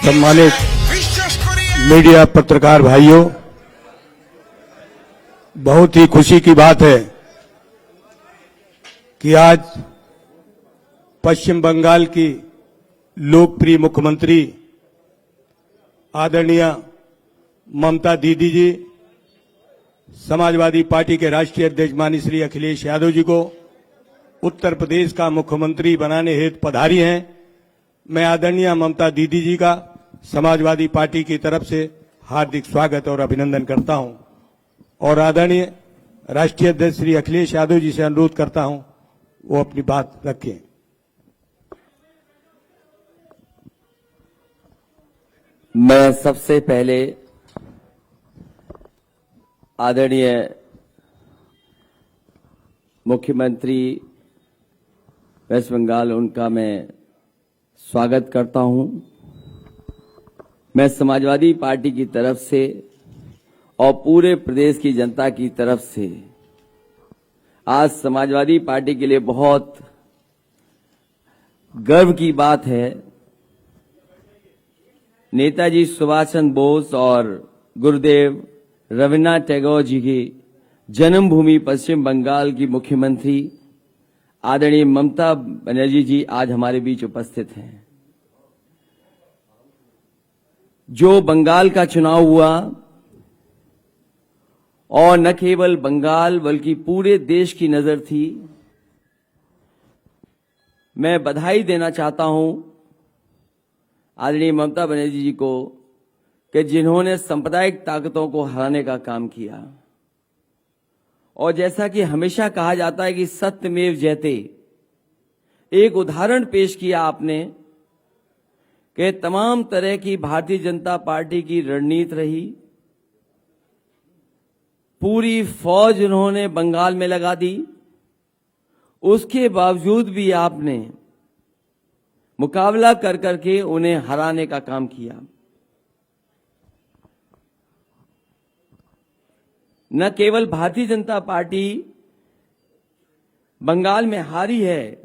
सम्मानित मीडिया पत्रकार भाइयों, बहुत ही खुशी की बात है कि आज पश्चिम बंगाल की लोकप्रिय मुख्यमंत्री आदरणीय ममता दीदी जी समाजवादी पार्टी के राष्ट्रीय अध्यक्ष माननीय श्री अखिलेश यादव जी को उत्तर प्रदेश का मुख्यमंत्री बनाने हेतु पधारी हैं। मैं आदरणीय ममता दीदी जी का समाजवादी पार्टी की तरफ से हार्दिक स्वागत और अभिनंदन करता हूं और आदरणीय राष्ट्रीय अध्यक्ष श्री अखिलेश यादव जी से अनुरोध करता हूं वो अपनी बात रखें। मैं सबसे पहले आदरणीय मुख्यमंत्री वेस्ट बंगाल उनका मैं स्वागत करता हूं। मैं समाजवादी पार्टी की तरफ से और पूरे प्रदेश की जनता की तरफ से आज समाजवादी पार्टी के लिए बहुत गर्व की बात है। नेताजी सुभाष चंद्र बोस और गुरुदेव रविन्द्रनाथ टैगोर जी की जन्मभूमि पश्चिम बंगाल की मुख्यमंत्री आदरणीय ममता बनर्जी जी आज हमारे बीच उपस्थित हैं। जो बंगाल का चुनाव हुआ और न केवल बंगाल बल्कि पूरे देश की नजर थी, मैं बधाई देना चाहता हूं आदरणीय ममता बनर्जी जी को कि जिन्होंने सांप्रदायिक ताकतों को हराने का काम किया। और जैसा कि हमेशा कहा जाता है कि सत्यमेव जयते, एक उदाहरण पेश किया आपने कि तमाम तरह की भारतीय जनता पार्टी की रणनीति रही। पूरी फौज उन्होंने बंगाल में लगा दी, उसके बावजूद भी आपने मुकाबला कर करके उन्हें हराने का काम किया। न केवल भारतीय जनता पार्टी बंगाल में हारी है,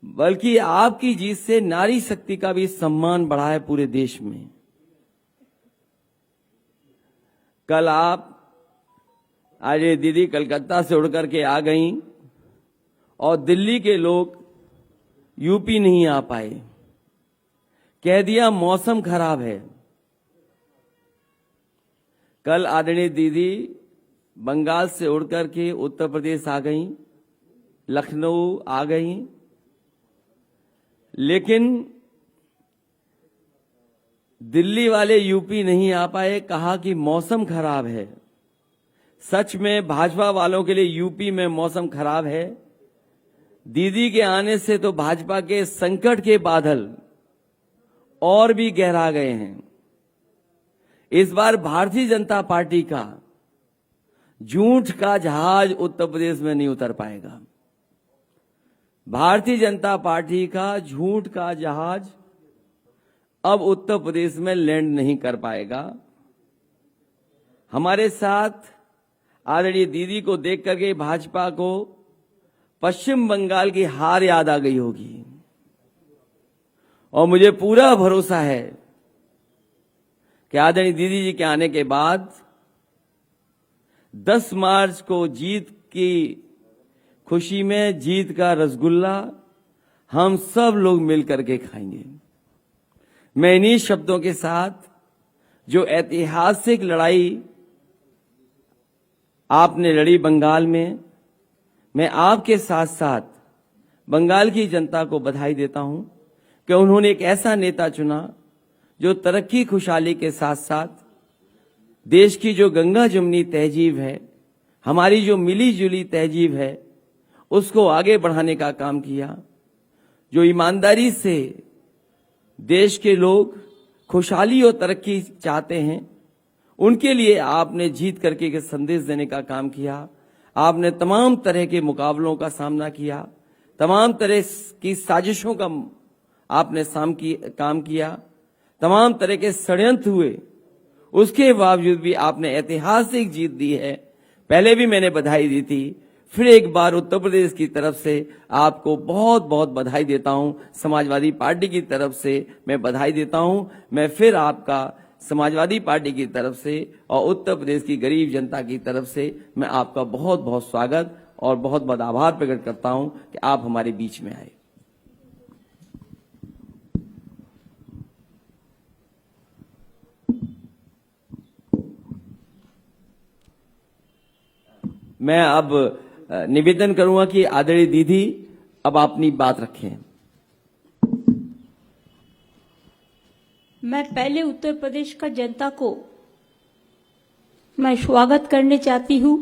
बल्कि आपकी जीत से नारी शक्ति का भी सम्मान बढ़ा है पूरे देश में। कल आप आज दीदी कलकत्ता से उड़ करके आ गईं और दिल्ली के लोग यूपी नहीं आ पाए, कह दिया मौसम खराब है। कल आदरणीय दीदी बंगाल से उड़ करके उत्तर प्रदेश आ गईं, लखनऊ आ गईं, लेकिन दिल्ली वाले यूपी नहीं आ पाए, कहा कि मौसम खराब है। सच में भाजपा वालों के लिए यूपी में मौसम खराब है। दीदी के आने से तो भाजपा के संकट के बादल और भी गहरा गए हैं। इस बार भारतीय जनता पार्टी का झूठ का जहाज उत्तर प्रदेश में नहीं उतर पाएगा। भारतीय जनता पार्टी का झूठ का जहाज अब उत्तर प्रदेश में लैंड नहीं कर पाएगा। हमारे साथ आदरणीय दीदी को देख करके भाजपा को पश्चिम बंगाल की हार याद आ गई होगी और मुझे पूरा भरोसा है कि आदरणीय दीदी जी के आने के बाद 10 मार्च को जीत की खुशी में जीत का रसगुल्ला हम सब लोग मिलकर के खाएंगे। मैं इन्हीं शब्दों के साथ जो ऐतिहासिक लड़ाई आपने लड़ी बंगाल में, मैं आपके साथ साथ बंगाल की जनता को बधाई देता हूं कि उन्होंने एक ऐसा नेता चुना जो तरक्की खुशहाली के साथ साथ देश की जो गंगा जमुनी तहजीब है, हमारी जो मिली जुली तहजीब है, उसको आगे बढ़ाने का काम किया। जो ईमानदारी से देश के लोग खुशहाली और तरक्की चाहते हैं, उनके लिए आपने जीत करके के संदेश देने का काम किया। आपने तमाम तरह के मुकाबलों का सामना किया, तमाम तरह की साजिशों का आपने काम किया, तमाम तरह के षड्यंत्र हुए, उसके बावजूद भी आपने ऐतिहासिक जीत दी है। पहले भी मैंने बधाई दी थी, फिर एक बार उत्तर प्रदेश की तरफ से आपको बहुत बहुत बधाई देता हूं। समाजवादी पार्टी की तरफ से मैं बधाई देता हूं। मैं फिर आपका समाजवादी पार्टी की तरफ से और उत्तर प्रदेश की गरीब जनता की तरफ से मैं आपका बहुत बहुत स्वागत और बहुत बहुत आभार प्रकट करता हूं कि आप हमारे बीच में आए। मैं अब निवेदन करूंगा कि आदरणीय दीदी अब आप अपनी बात रखें। मैं पहले उत्तर प्रदेश का जनता को मैं स्वागत करने चाहती हूं।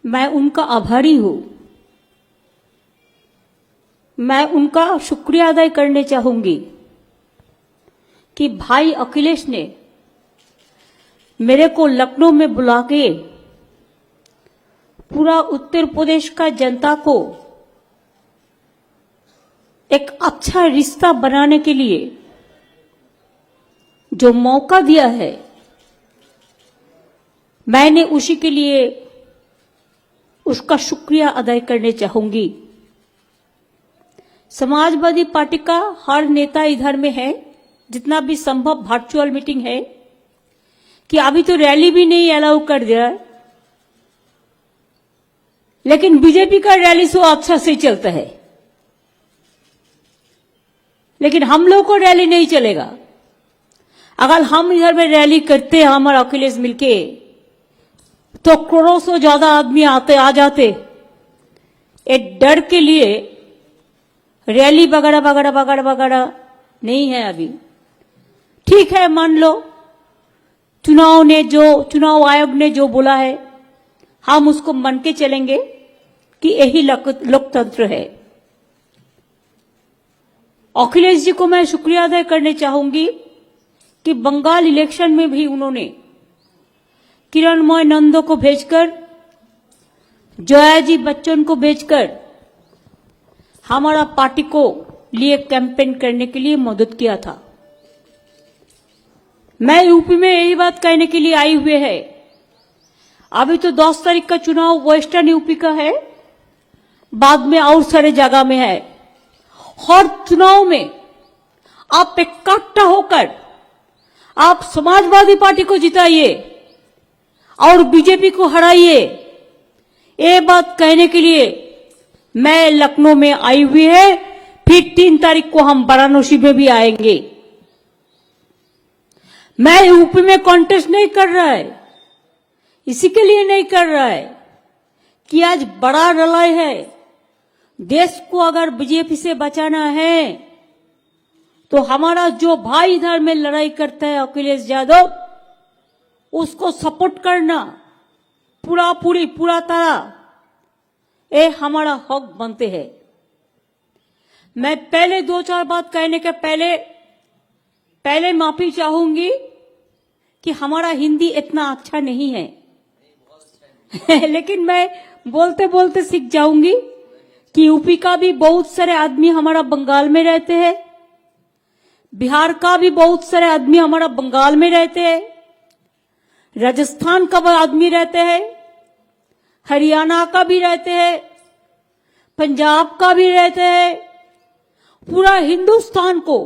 मैं उनका आभारी हूं। मैं उनका शुक्रिया अदा करने चाहूंगी कि भाई अखिलेश ने मेरे को लखनऊ में बुला के पूरा उत्तर प्रदेश का जनता को एक अच्छा रिश्ता बनाने के लिए जो मौका दिया है, मैंने उसी के लिए उसका शुक्रिया अदा करने चाहूंगी। समाजवादी पार्टी का हर नेता इधर में है, जितना भी संभव वर्चुअल मीटिंग है कि अभी तो रैली भी नहीं अलाउ कर दिया है, लेकिन बीजेपी का रैली सो अच्छा से चलता है, लेकिन हम लोग को रैली नहीं चलेगा। अगर हम इधर में रैली करते हमारा अखिलेश मिलके तो करोड़ों से ज्यादा आदमी आ जाते। एक डर के लिए रैली वगैरह वगैरह वगैरह वगैरह नहीं है अभी। ठीक है, मान लो चुनाव आयोग ने जो बोला है हम उसको मान के चलेंगे कि यही लोकतंत्र है। अखिलेश जी को मैं शुक्रिया अदा करने चाहूंगी कि बंगाल इलेक्शन में भी उन्होंने किरणमय नंदो को भेजकर, जयाजी बच्चन को भेजकर हमारा पार्टी को लिए कैंपेन करने के लिए मदद किया था। मैं यूपी में यही बात कहने के लिए आई हुए है। अभी तो 10 तारीख का चुनाव वेस्टर्न यूपी का है, बाद में और सारे जगह में है। हर चुनाव में आप इकट्ठा होकर आप समाजवादी पार्टी को जिताइए और बीजेपी को हराइए। ये बात कहने के लिए मैं लखनऊ में आई हुई है। फिर 3 तारीख को हम वाराणसी में भी आएंगे। मैं यूपी में कॉन्टेस्ट नहीं कर रहा है, इसी के लिए नहीं कर रहा है कि आज बड़ा लड़ाई है। देश को अगर बीजेपी से बचाना है तो हमारा जो भाई इधर में लड़ाई करता है अखिलेश यादव, उसको सपोर्ट करना पूरा तरह ये हमारा हक बनते हैं। मैं पहले 2-4 बात कहने के पहले माफी चाहूंगी कि हमारा हिंदी इतना अच्छा नहीं है लेकिन मैं बोलते बोलते सीख जाऊंगी कि यूपी का भी बहुत सारे आदमी हमारा बंगाल में रहते हैं, बिहार का भी बहुत सारे आदमी हमारा बंगाल में रहते हैं, राजस्थान का भी आदमी रहते हैं, हरियाणा का भी रहते हैं, पंजाब का भी रहते हैं। पूरा हिंदुस्तान को,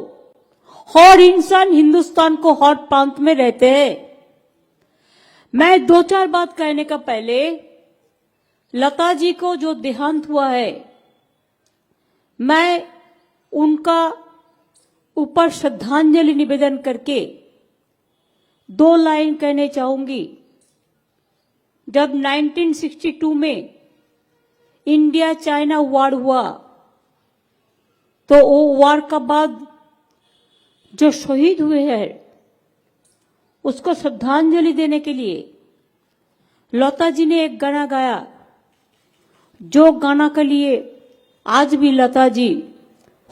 हर इंसान हिंदुस्तान को हर प्रांत में रहते हैं। मैं 2-4 बात कहने का पहले लता जी को जो देहांत हुआ है, मैं उनका ऊपर श्रद्धांजलि निवेदन करके 2 लाइन कहने चाहूंगी। जब 1962 में इंडिया चाइना वॉर हुआ तो वो वॉर का बाद जो शहीद हुए हैं उसको श्रद्धांजलि देने के लिए लता जी ने एक गाना गाया, जो गाना के लिए आज भी लता जी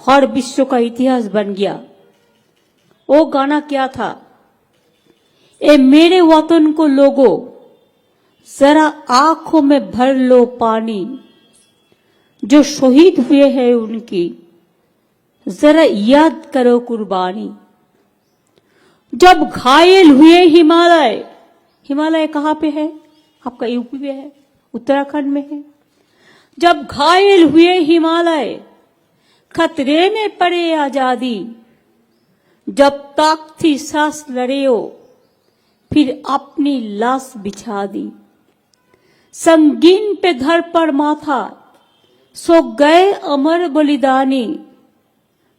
हर विश्व का इतिहास बन गया। वो गाना क्या था? ए मेरे वतन को लोगों जरा आंखों में भर लो पानी, जो शहीद हुए हैं उनकी जरा याद करो कुर्बानी। जब घायल हुए हिमालय कहाँ पे है? आपका यूपी में है, उत्तराखंड में है। जब घायल हुए हिमालय, खतरे में पड़े आजादी, जब तक थी सांस लड़े हो, फिर अपनी लाश बिछा दी। संगीन पे धर पर माथा, सो गए अमर बलिदानी,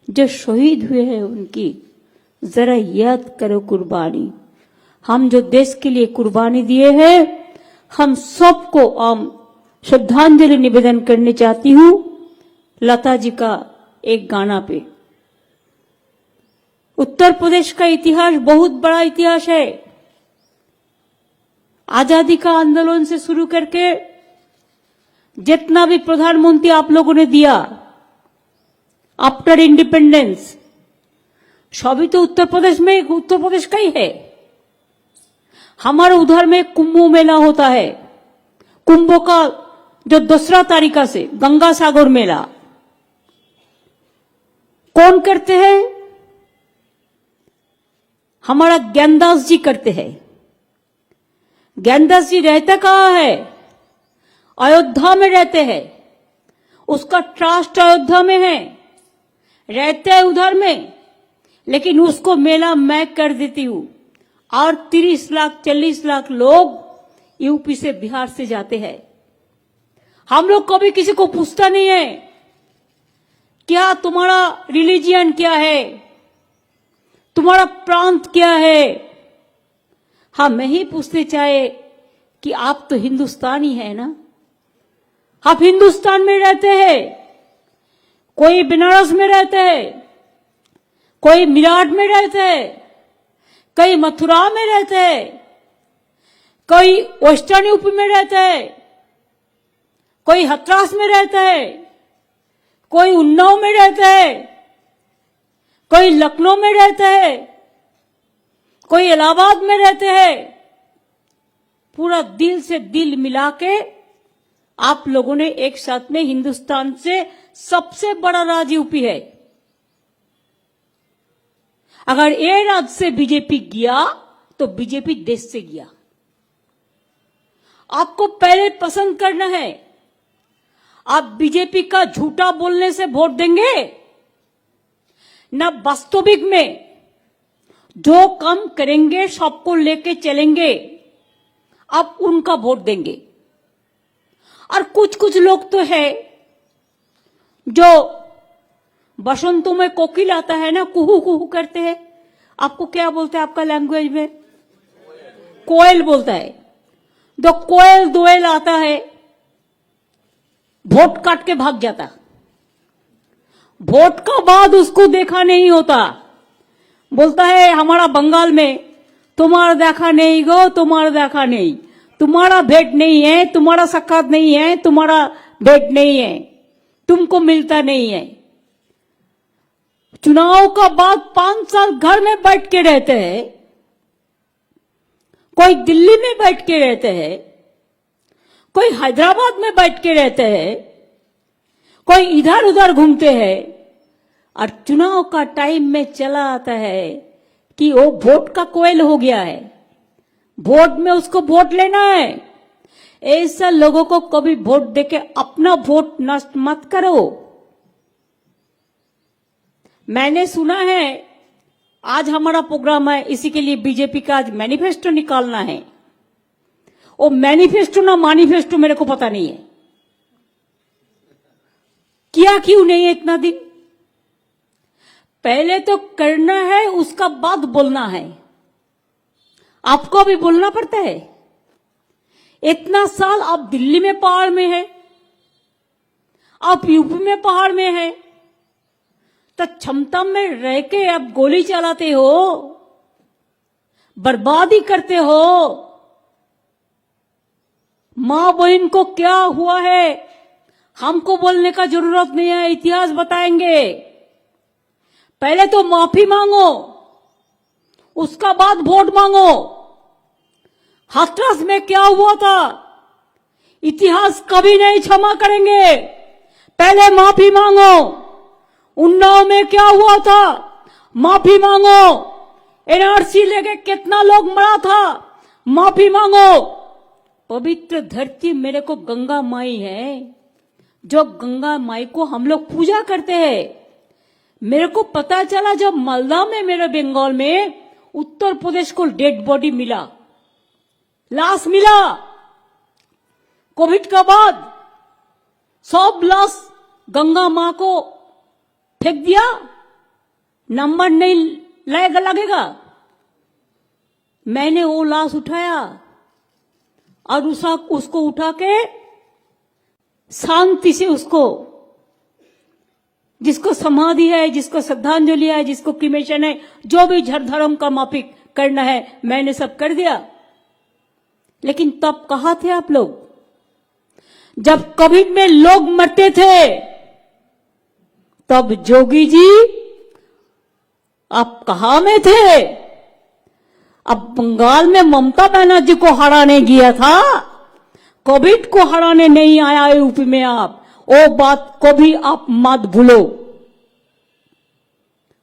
जो शहीद हुए हैं उनकी जरा याद करो कुर्बानी। हम जो देश के लिए कुर्बानी दिए हैं, हम सबको श्रद्धांजलि निवेदन करने चाहती हूँ लता जी का एक गाना पे। उत्तर प्रदेश का इतिहास बहुत बड़ा इतिहास है। आजादी का आंदोलन से शुरू करके जितना भी प्रधानमंत्री आप लोगों ने दिया आफ्टर इंडिपेंडेंस, सभी तो उत्तर प्रदेश का ही है। हमारे उधर में कुंभ मेला होता है, कुंभ का जो 2 तारीख से गंगा सागर मेला कौन करते हैं? हमारा ज्ञानदास जी करते हैं। ज्ञानदास जी रहते कहाँ है? अयोध्या में रहते हैं। उसका ट्रस्ट अयोध्या में है, रहते हैं उधर में, लेकिन उसको मेला मैं कर देती हूं। और 30 लाख 40 लाख लोग यूपी से बिहार से जाते हैं। हम लोग कभी किसी को पूछता नहीं है क्या तुम्हारा रिलीजियन क्या है, तुम्हारा प्रांत क्या है। हम नहीं पूछते चाहे कि आप तो हिंदुस्तानी है ना, आप हिंदुस्तान में रहते हैं। कोई बनारस में रहते हैं, कोई मेरठ में रहते हैं, कोई मथुरा में रहते हैं, कोई वेस्टर्न यूपी में रहते हैं, कोई हथरास में रहता है, कोई उन्नाव में रहता है, कोई लखनऊ में रहता है, कोई इलाहाबाद में रहते हैं। पूरा दिल से दिल मिला के आप लोगों ने एक साथ में हिंदुस्तान से सबसे बड़ा राज्य यूपी है। अगर ये राज्य से बीजेपी गया तो बीजेपी देश से गया। आपको पहले पसंद करना है। आप बीजेपी का झूठा बोलने से वोट देंगे ना, वास्तविक में जो काम करेंगे सबको लेके चलेंगे, आप उनका वोट देंगे। और कुछ लोग तो है जो बसंतों में कोकिल आता है ना, कुहू कुहू करते हैं। आपको क्या बोलते हैं आपका लैंग्वेज में? कोयल बोलता है। जो कोयल दोयल आता है, वोट काट के भाग जाता। वोट का बाद उसको देखा नहीं होता। बोलता है हमारा बंगाल में, तुम्हारा देखा नहीं गो, तुम्हारा देखा नहीं, तुम्हारा भेंट नहीं है, तुम्हारा साक्षात नहीं है, तुम्हारा भेंट नहीं है, तुमको मिलता नहीं है। चुनाव का बाद 5 साल घर में बैठ के रहते हैं, कोई दिल्ली में बैठ के रहते हैं, कोई हैदराबाद में बैठ के रहते हैं, कोई इधर उधर घूमते हैं, और चुनाव का टाइम में चला आता है कि वो वोट का कोयल हो गया है, वोट में उसको वोट लेना है। ऐसा लोगों को कभी वोट देके अपना वोट नष्ट मत करो। मैंने सुना है आज हमारा प्रोग्राम है, इसी के लिए बीजेपी का आज मैनिफेस्टो निकालना है। वो मैनिफेस्टो ना मैनिफेस्टो मेरे को पता नहीं है, किया क्यों नहीं है इतना दिन। पहले तो करना है, उसका बाद बोलना है। आपको अभी बोलना पड़ता है। इतना साल आप दिल्ली में पहाड़ में है, आप यूपी में पहाड़ में है, तो क्षमता में रह के आप गोली चलाते हो, बर्बादी करते हो। मां बहन को क्या हुआ है हमको बोलने का जरूरत नहीं है, इतिहास बताएंगे। पहले तो माफी मांगो, उसका बाद वोट मांगो। हाथरस में क्या हुआ था इतिहास कभी नहीं क्षमा करेंगे, पहले माफी मांगो। उन्नाव में क्या हुआ था माफी मांगो। एनआरसी लेके कितना लोग मरा था, माफी मांगो। पवित्र धरती मेरे को गंगा माई है, जो गंगा माई को हम लोग पूजा करते हैं। मेरे को पता चला जब मालदा में, मेरे बंगाल में, उत्तर प्रदेश को डेड बॉडी मिला, लाश मिला। कोविड का बाद सब लाश गंगा मां को फेंक दिया, नंबर नहीं लगेगा। मैंने वो लाश उठाया और उसको उठा के शांति से उसको, जिसको समाधि है, जिसको श्रद्धांजलि है, जिसको क्रिमेशन है, जो भी धर्म का माफिक करना है, मैंने सब कर दिया। लेकिन तब कहाँ थे आप लोग? जब कोविड में लोग मरते थे तब जोगी जी आप कहां में थे? अब बंगाल में ममता बनर्जी को हराने गया था, कोविड को हराने नहीं आया यूपी में। आप वो बात को भी आप मत भूलो,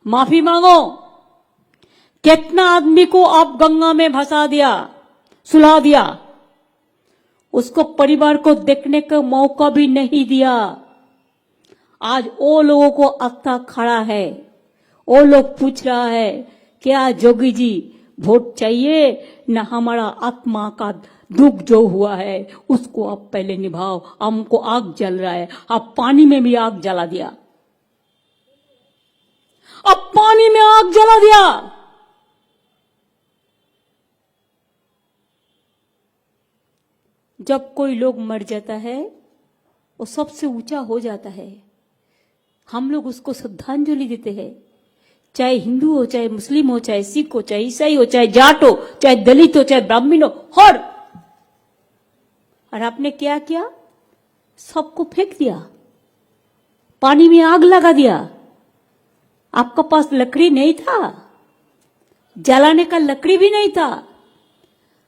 माफी मांगो। कितना आदमी को आप गंगा में भसा दिया, सुला दिया, उसको परिवार को देखने का मौका भी नहीं दिया। आज वो लोगों को अत्ता खड़ा है, वो लोग पूछ रहा है क्या जोगी जी वोट चाहिए ना, हमारा आत्मा का दुख जो हुआ है उसको आप पहले निभाओ। हमको आग जल रहा है, आप पानी में भी आग जला दिया, अब पानी में आग जला दिया। जब कोई लोग मर जाता है वो सबसे ऊंचा हो जाता है, हम लोग उसको श्रद्धांजलि देते हैं, चाहे हिंदू हो, चाहे मुस्लिम हो, चाहे सिख हो, चाहे ईसाई हो, चाहे जाट हो, चाहे दलित हो, चाहे ब्राह्मण हो, और आपने क्या किया? सबको फेंक दिया, पानी में आग लगा दिया। आपका पास लकड़ी नहीं था, जलाने का लकड़ी भी नहीं था,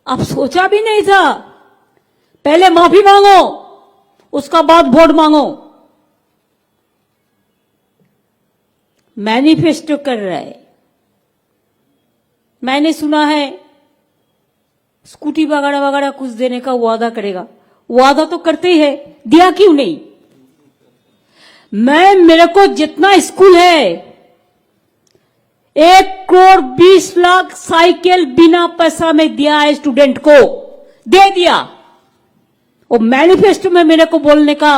आप सोचा भी नहीं था। पहले माफी मांगो, उसका बाद वोट मांगो। मैनिफेस्टो कर रहा है, मैंने सुना है स्कूटी वगैरह वगैरह कुछ देने का वादा करेगा। वादा तो करते ही है, दिया क्यों नहीं? मेरे को जितना स्कूल है 1,20,00,000 साइकिल बिना पैसा में दिया है, स्टूडेंट को दे दिया। वो मैनिफेस्टो में मेरे को बोलने का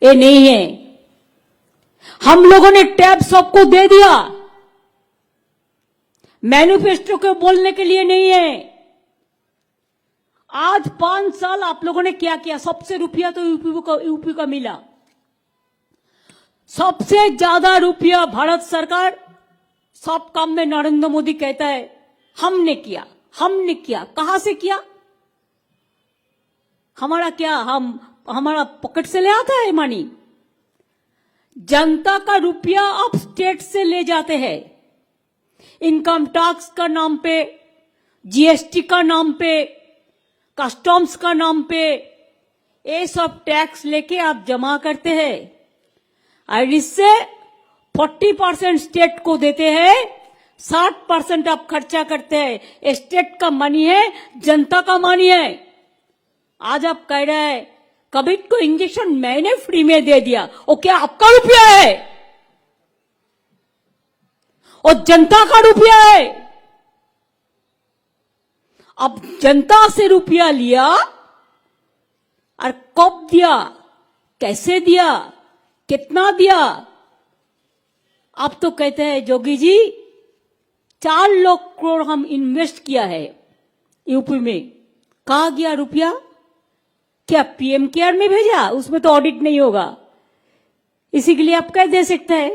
ये नहीं है। हम लोगों ने टैब सबको दे दिया, मैनिफेस्टो को बोलने के लिए नहीं है। आज 5 साल आप लोगों ने क्या किया? सबसे रुपया तो यूपी का मिला, सबसे ज्यादा रुपया भारत सरकार सब काम में नरेंद्र मोदी कहता है हमने किया, हमने किया। कहां से किया? हमारा क्या, हमारा पॉकेट से ले आता है मानी? जनता का रुपया आप स्टेट से ले जाते हैं, इनकम टैक्स का नाम पे, जीएसटी का नाम पे, कस्टम्स का नाम पे, ये सब टैक्स लेके आप जमा करते हैं और इससे 40% स्टेट को देते हैं, 60% आप खर्चा करते हैं। स्टेट का मनी है, जनता का मनी है। आज आप कह रहे हैं कोविड को इंजेक्शन मैंने फ्री में दे दिया, वो क्या आपका रुपया है? और जनता का रुपया है। अब जनता से रुपया लिया और कब दिया, कैसे दिया, कितना दिया? आप तो कहते हैं जोगी जी 4 लाख करोड़ हम इन्वेस्ट किया है यूपी में। कहा गया रुपया? क्या पीएम केयर में भेजा? उसमें तो ऑडिट नहीं होगा, इसी के लिए आप कह दे सकते हैं।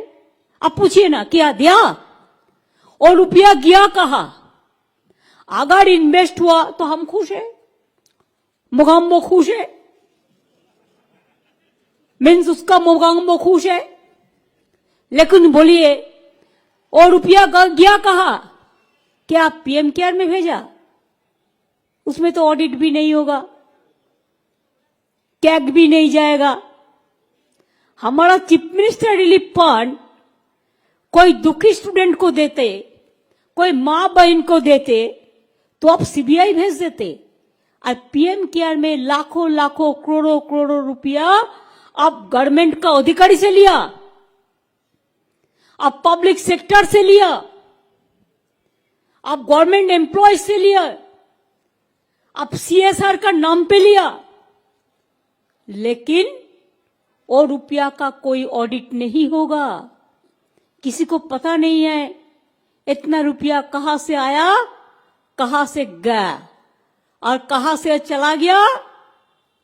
आप पूछिए ना क्या दिया और रुपया गया कहा। अगर इन्वेस्ट हुआ तो हम खुश है, मोगाम्बो खुश है, मीन्स उसका मोगाम्बो खुश है। लेकिन बोलिए और रुपया गया कहा? क्या पीएम केयर में भेजा? उसमें तो ऑडिट भी नहीं होगा, कैग भी नहीं जाएगा। हमारा चीफ मिनिस्टर रिलीफ फंड कोई दुखी स्टूडेंट को देते, कोई मां बहन को देते तो आप सीबीआई भेज देते। और पीएम केयर में लाखों लाखों करोड़ों करोड़ों रुपया अब गवर्नमेंट का अधिकारी से लिया, अब पब्लिक सेक्टर से लिया, अब गवर्नमेंट एम्प्लॉय से लिया, अब सीएसआर का नाम पे लिया, लेकिन वो रुपया का कोई ऑडिट नहीं होगा। किसी को पता नहीं है इतना रुपया कहां से आया, कहां से गया और कहां से चला गया,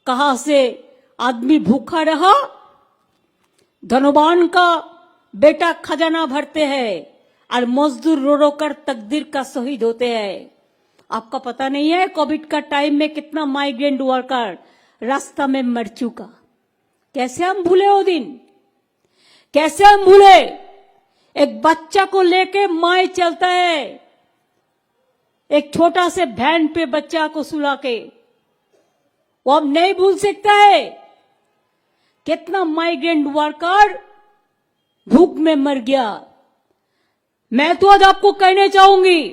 कहां से आदमी भूखा रहा। धनवान का बेटा खजाना भरते हैं और मजदूर रो रो कर तकदीर का शहीद होते हैं। आपका पता नहीं है कोविड का टाइम में कितना माइग्रेंट वर्कर रास्ता में मर चुका। कैसे हम भूले वो दिन, कैसे हम भूले। एक बच्चा को लेके माए चलता है, एक छोटा से वैन पे बच्चा को सुला के, वो हम नहीं भूल सकता है। कितना माइग्रेंट वर्कर भूख में मर गया। मैं तो आज आपको कहने चाहूंगी,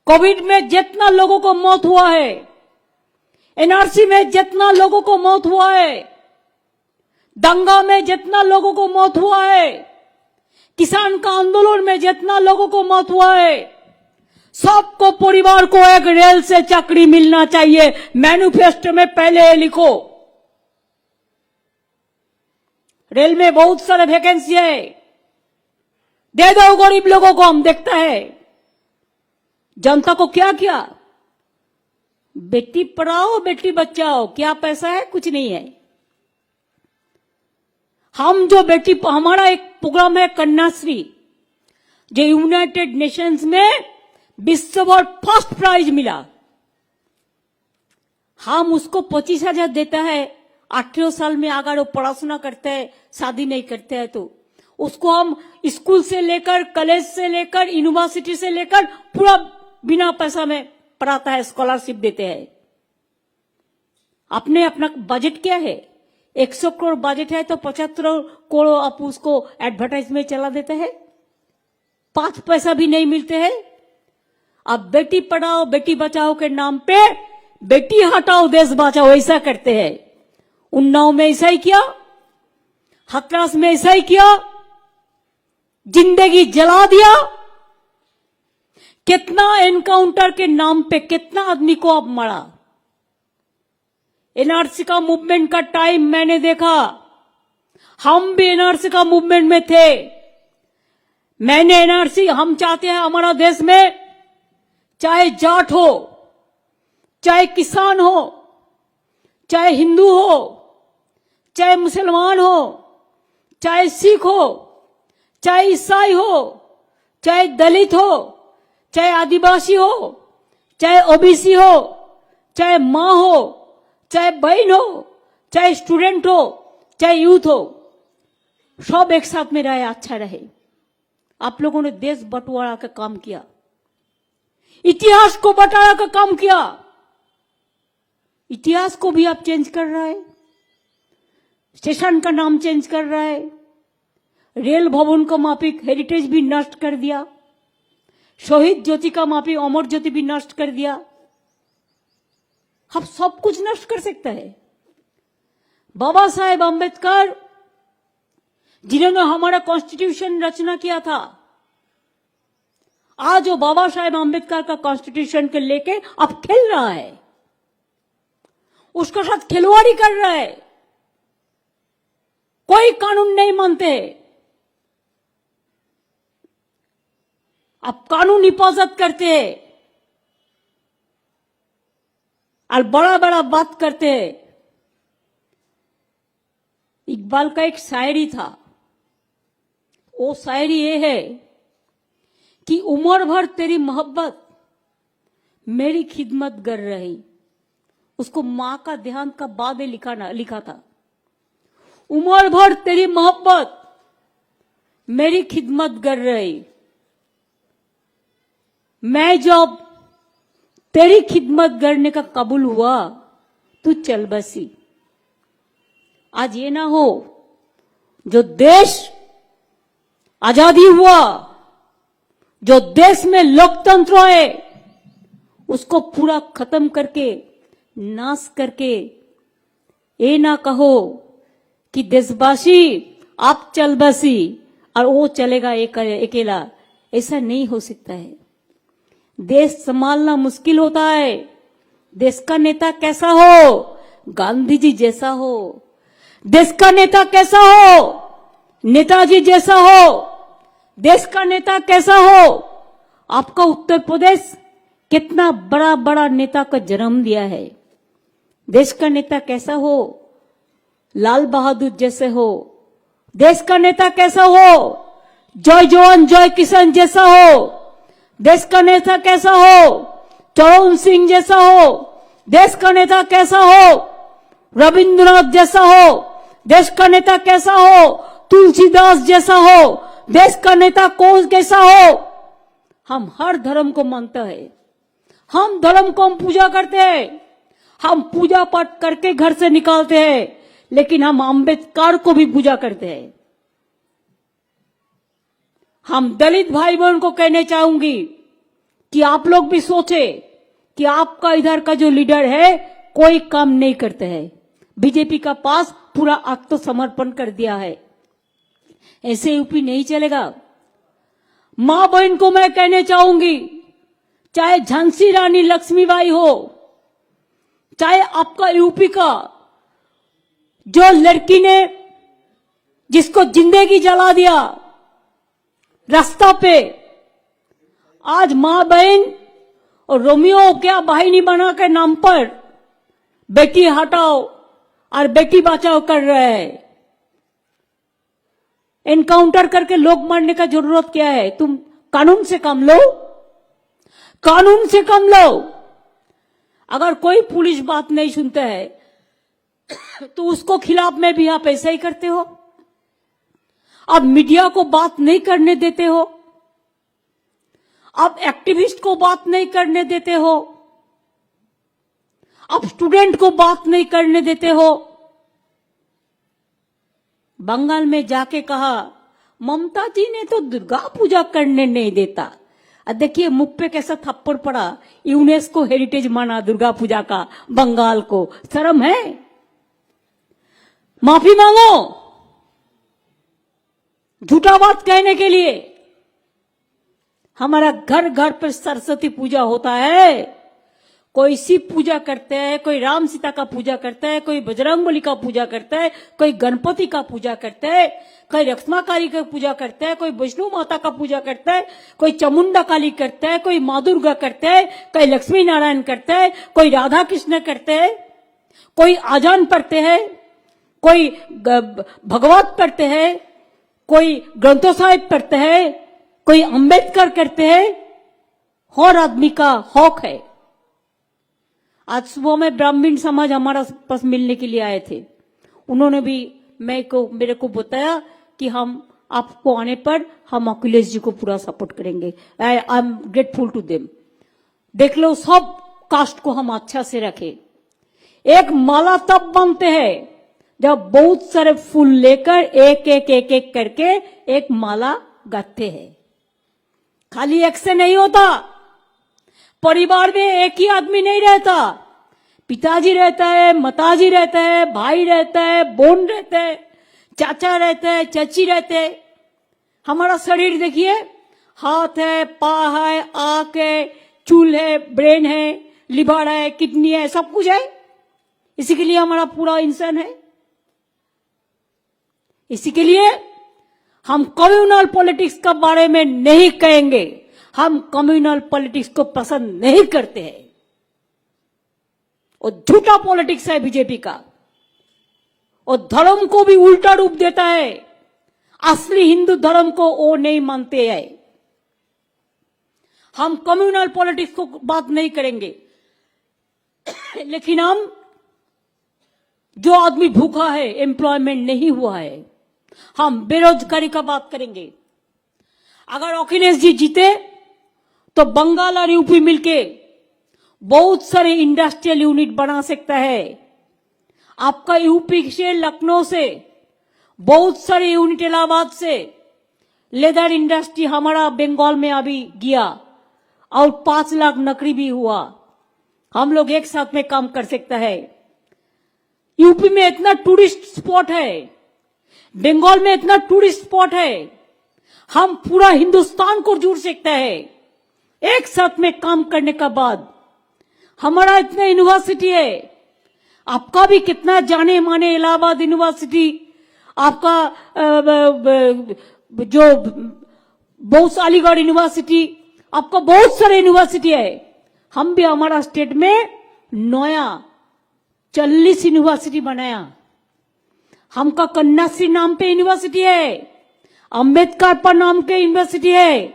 कोविड में जितना लोगों को मौत हुआ है, एनआरसी में जितना लोगों को मौत हुआ है, दंगा में जितना लोगों को मौत हुआ है, किसान का आंदोलन में जितना लोगों को मौत हुआ है, सबको परिवार को एक रेल से चाकरी मिलना चाहिए। मैनिफेस्टो में पहले लिखो। रेल में बहुत सारे वैकेंसी है, दे दो गरीब लोगों को। हम देखता है जनता को क्या किया, बेटी पढ़ाओ बेटी बचाओ, क्या पैसा है, कुछ नहीं है। हम जो बेटी, हमारा एक प्रोग्राम है कन्याश्री, जो यूनाइटेड नेशंस में विश्व भर फर्स्ट प्राइज मिला। हम उसको 25,000 देता है। 18 साल में अगर वो पढ़ाशुना करते हैं, शादी नहीं करते हैं, तो उसको हम स्कूल से लेकर, कॉलेज से लेकर, यूनिवर्सिटी से लेकर पूरा बिना पैसा में पढ़ाता है, स्कॉलरशिप देते हैं। अपने अपना बजट क्या है, 100 करोड़ बजट है तो 75 करोड़ आप उसको एडवर्टाइज में चला देते हैं, 5 पैसा भी नहीं मिलते हैं। अब बेटी पढ़ाओ बेटी बचाओ के नाम पे बेटी हटाओ देश बचाओ ऐसा करते हैं। उन्नाव में ऐसा ही किया, हथरास में ऐसा ही किया, जिंदगी जला दिया। कितना एनकाउंटर के नाम पे कितना आदमी को अब मरा। एनआरसी का मूवमेंट का टाइम मैंने देखा, हम भी एनआरसी का मूवमेंट में थे। मैंने एनआरसी, हम चाहते हैं हमारा देश में चाहे जाट हो, चाहे किसान हो, चाहे हिंदू हो, चाहे मुसलमान हो, चाहे सिख हो, चाहे ईसाई हो, चाहे दलित हो, चाहे आदिवासी हो, चाहे ओबीसी हो, चाहे मां हो, चाहे बहन हो, चाहे स्टूडेंट हो, चाहे यूथ हो, सब एक साथ में रहे, अच्छा रहे। आप लोगों ने देश बंटवारा का काम किया, इतिहास को बंटारा का काम किया। इतिहास को भी आप चेंज कर रहा है, स्टेशन का नाम चेंज कर रहा है, रेल भवन का माफिक हेरिटेज भी नष्ट कर दिया, शहीद ज्योति का माफी अमर ज्योति भी नष्ट कर दिया। हम सब कुछ नष्ट कर सकता है। बाबा साहेब आंबेडकर जिन्होंने हमारा कॉन्स्टिट्यूशन रचना किया था, आज वो बाबा साहेब आंबेडकर का कॉन्स्टिट्यूशन के लेके अब खेल रहा है, उसके साथ खिलवाड़ी कर रहा है। कोई कानून नहीं मानते, अब कानून हिफाजत करते हैं और बड़ा बड़ा बात करते हैं। इकबाल का एक शायरी था, वो शायरी ये है कि उम्र भर तेरी मोहब्बत मेरी खिदमत कर रही। उसको मां का देहांत का बाद लिखा था। उम्र भर तेरी मोहब्बत मेरी खिदमत कर रही, मैं जब तेरी खिदमत करने का कबूल हुआ तू चल बसी। आज ये ना हो जो देश आजादी हुआ, जो देश में लोकतंत्र है, उसको पूरा खत्म करके नाश करके ये ना कहो कि देशवासी आप चल बसी और वो चलेगा अकेला। ऐसा नहीं हो सकता है। देश संभालना मुश्किल होता है। देश का नेता कैसा हो? गांधी जी जैसा हो। देश का नेता कैसा हो? नेताजी जैसा हो। देश का नेता कैसा हो? आपका उत्तर प्रदेश कितना बड़ा बड़ा नेता का जन्म दिया है। देश का नेता कैसा हो? लाल बहादुर जैसे हो। देश का नेता कैसा हो? जय जवान जय किसान जैसा हो। देश का नेता कैसा हो? चरण सिंह जैसा हो। देश का नेता कैसा हो? रविंद्रनाथ जैसा हो। देश का नेता कैसा हो? तुलसीदास जैसा हो। देश का नेता कौन कैसा हो? हम हर धर्म को मानते हैं। हम धर्म को हम पूजा करते हैं। हम पूजा पाठ करके घर से निकालते हैं, लेकिन हम अंबेडकर को भी पूजा करते हैं। हम दलित भाई बहन को कहने चाहूंगी कि आप लोग भी सोचे कि आपका इधर का जो लीडर है कोई काम नहीं करते हैं। बीजेपी का पास पूरा आत्मसमर्पण कर दिया है। ऐसे यूपी नहीं चलेगा। मां बहन को मैं कहने चाहूंगी, चाहे झांसी रानी लक्ष्मीबाई हो, चाहे आपका यूपी का जो लड़की ने जिसको जिंदगी जला दिया रास्ता पे, आज मां बहन और रोमियो क्या बहिनी बना के नाम पर बेटी हटाओ और बेटी बचाओ कर रहे हैं। एनकाउंटर करके लोग मारने का जरूरत क्या है? तुम कानून से काम लो। कानून से काम लो। अगर कोई पुलिस बात नहीं सुनता है तो उसको खिलाफ में भी आप ऐसा ही करते हो। आप मीडिया को बात नहीं करने देते हो। आप एक्टिविस्ट को बात नहीं करने देते हो। आप स्टूडेंट को बात नहीं करने देते हो। बंगाल में जाके कहा ममता जी ने तो दुर्गा पूजा करने नहीं देता। देखिए मुख पे कैसा थप्पड़ पड़ा। यूनेस्को हेरिटेज माना दुर्गा पूजा का बंगाल को। शर्म है? माफी मांगो झूठा बात कहने के लिए। हमारा घर घर पर सरस्वती पूजा होता है। कोई शिव पूजा करते हैं, कोई राम सीता का पूजा करता है, कोई बजरंगबली का पूजा करता है, कोई गणपति का पूजा करता है, कोई रक्षमाकारी का पूजा करता है, कोई वैष्णो माता का पूजा करता है, कोई चामुंडा काली करता है, कोई माँ दुर्गा करता है, कोई लक्ष्मी नारायण करता है, कोई राधा कृष्ण करते हैं, कोई आजान पढ़ते हैं, कोई भगवत पढ़ते हैं, कोई ग्रंथो साहिब पढ़ते हैं, कोई अंबेडकर करते हैं। हर आदमी का हक है। आज सुबह में ब्राह्मण समाज हमारा पास मिलने के लिए आए थे। उन्होंने भी मेरे को बताया कि हम आपको आने पर हम अखिलेश जी को पूरा सपोर्ट करेंगे। I am grateful to them. देख लो, सब कास्ट को हम अच्छा से रखें। एक माला तब बनते हैं जब बहुत सारे फूल लेकर एक एक एक एक करके एक माला गाते हैं। खाली एक से नहीं होता। परिवार में एक ही आदमी नहीं रहता। पिताजी रहता है, माताजी रहता है, भाई रहता है, बहन रहता है, चाचा रहता है, चाची रहते हैं। हमारा शरीर देखिए, हाथ है, पाँव है, आंख है, चूल है, ब्रेन है, लिवर है, किडनी है, सब कुछ है। इसी के लिए हमारा पूरा इंसान है। इसी के लिए हम कम्युनल पॉलिटिक्स के बारे में नहीं कहेंगे। हम कम्युनल पॉलिटिक्स को पसंद नहीं करते हैं। और झूठा पॉलिटिक्स है बीजेपी का। और धर्म को भी उल्टा रूप देता है। असली हिंदू धर्म को वो नहीं मानते हैं। हम कम्युनल पॉलिटिक्स को बात नहीं करेंगे। लेकिन हम जो आदमी भूखा है, एम्प्लॉयमेंट नहीं हुआ है, हम बेरोजगारी का बात करेंगे। अगर अखिलेश जी जीते तो बंगाल और यूपी मिलके बहुत सारे इंडस्ट्रियल यूनिट बना सकता है। आपका यूपी से, लखनऊ से बहुत सारे यूनिट, इलाहाबाद से लेदर इंडस्ट्री हमारा बंगाल में अभी गया और 5 लाख नौकरी भी हुआ। हम लोग एक साथ में काम कर सकता है। यूपी में इतना टूरिस्ट स्पॉट है, बंगाल में इतना टूरिस्ट स्पॉट है, हम पूरा हिंदुस्तान को जोड़ सकता है एक साथ में काम करने का बाद। हमारा इतना यूनिवर्सिटी है, आपका भी कितना जाने माने इलाहाबाद यूनिवर्सिटी, आपका जो बहुत अलीगढ़ यूनिवर्सिटी, आपका बहुत सारे यूनिवर्सिटी है। हम भी हमारा स्टेट में नया 40 यूनिवर्सिटी बनाया। हमका कन्याश्री नाम पे यूनिवर्सिटी है, अंबेडकर पर नाम के यूनिवर्सिटी है,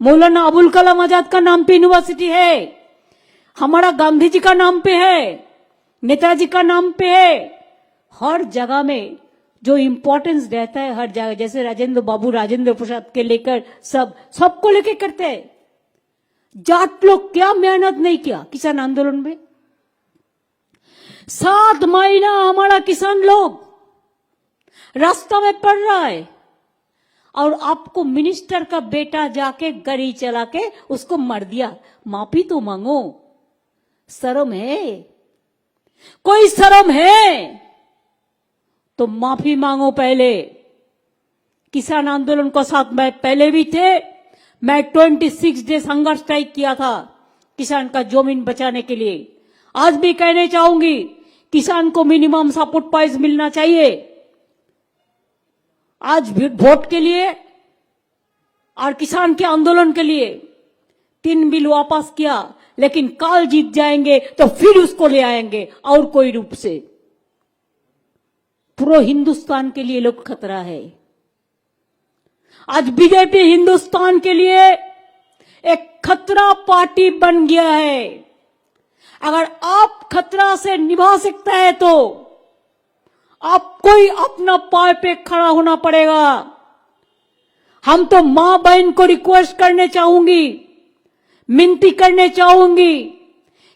मौलाना अबुल कलाम आजाद का नाम पे यूनिवर्सिटी है, हमारा गांधी जी का नाम पे है, नेताजी का नाम पे है। हर जगह में जो इंपॉर्टेंस रहता है हर जगह, जैसे राजेंद्र बाबू राजेंद्र प्रसाद के लेकर सबको लेके करते हैं। जाट लोग क्या मेहनत नहीं किया किसान आंदोलन में। 7 महीना हमारा किसान लोग रास्ता में पड़ रहा है, और आपको मिनिस्टर का बेटा जाके गाड़ी चला के उसको मार दिया। माफी तो मांगो, शर्म है? कोई शर्म है तो माफी मांगो पहले। किसान आंदोलन को साथ में पहले भी थे, मैं 26 डे हंगर स्ट्राइक किया था किसान का जमीन बचाने के लिए। आज भी कहने चाहूंगी, किसान को मिनिमम सपोर्ट प्राइस मिलना चाहिए। आज वोट के लिए और किसान के आंदोलन के लिए 3 बिल वापस किया, लेकिन कल जीत जाएंगे तो फिर उसको ले आएंगे और कोई रूप से। पूरे हिंदुस्तान के लिए लोग खतरा है। आज बीजेपी हिंदुस्तान के लिए एक खतरा पार्टी बन गया है। अगर आप खतरा से निभा सकता है तो आपको ही अपना पाय पे खड़ा होना पड़ेगा। हम तो मां बहन को रिक्वेस्ट करने चाहूंगी, मिनती करने चाहूंगी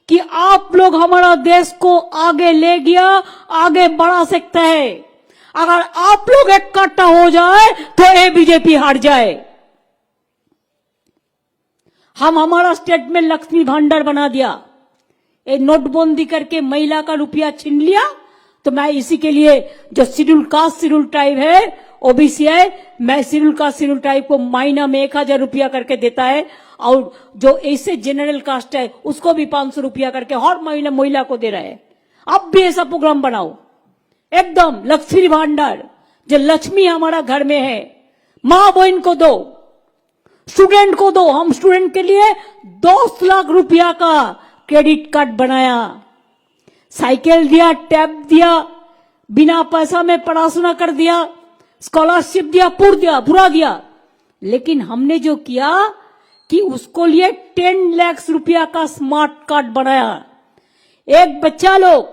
कि आप लोग हमारा देश को आगे ले गया, आगे बढ़ा सकते हैं। अगर आप लोग इकट्ठा हो जाए तो ये बीजेपी हार जाए। हम हमारा स्टेट में लक्ष्मी भांडार बना दिया, ये नोटबंदी करके महिला का रुपया छीन लिया। तो मैं इसी के लिए जो शेड्यूल कास्ट शेड्यूल ट्राइब है, ओबीसी है, मैं शेड्यूल कास्ट शेड्यूल ट्राइब को महीना में 1000 रुपया करके देता है, और जो ऐसे जनरल कास्ट है उसको भी 500 रुपया करके हर महीना महिला को दे रहा है। अब भी ऐसा प्रोग्राम बनाओ, एकदम लक्ष्मी भांडार, जो लक्ष्मी हमारा घर में है, मां बहन को दो, स्टूडेंट को दो। हम स्टूडेंट के लिए 10 लाख रुपया का क्रेडिट कार्ड बनाया, साइकिल दिया, टैब दिया, बिना पैसा में पढ़ाशुना कर दिया, स्कॉलरशिप दिया, पूरा दिया। लेकिन हमने जो किया कि उसको लिए 10 लाख रुपया का स्मार्ट कार्ड बनाया। एक बच्चा लोग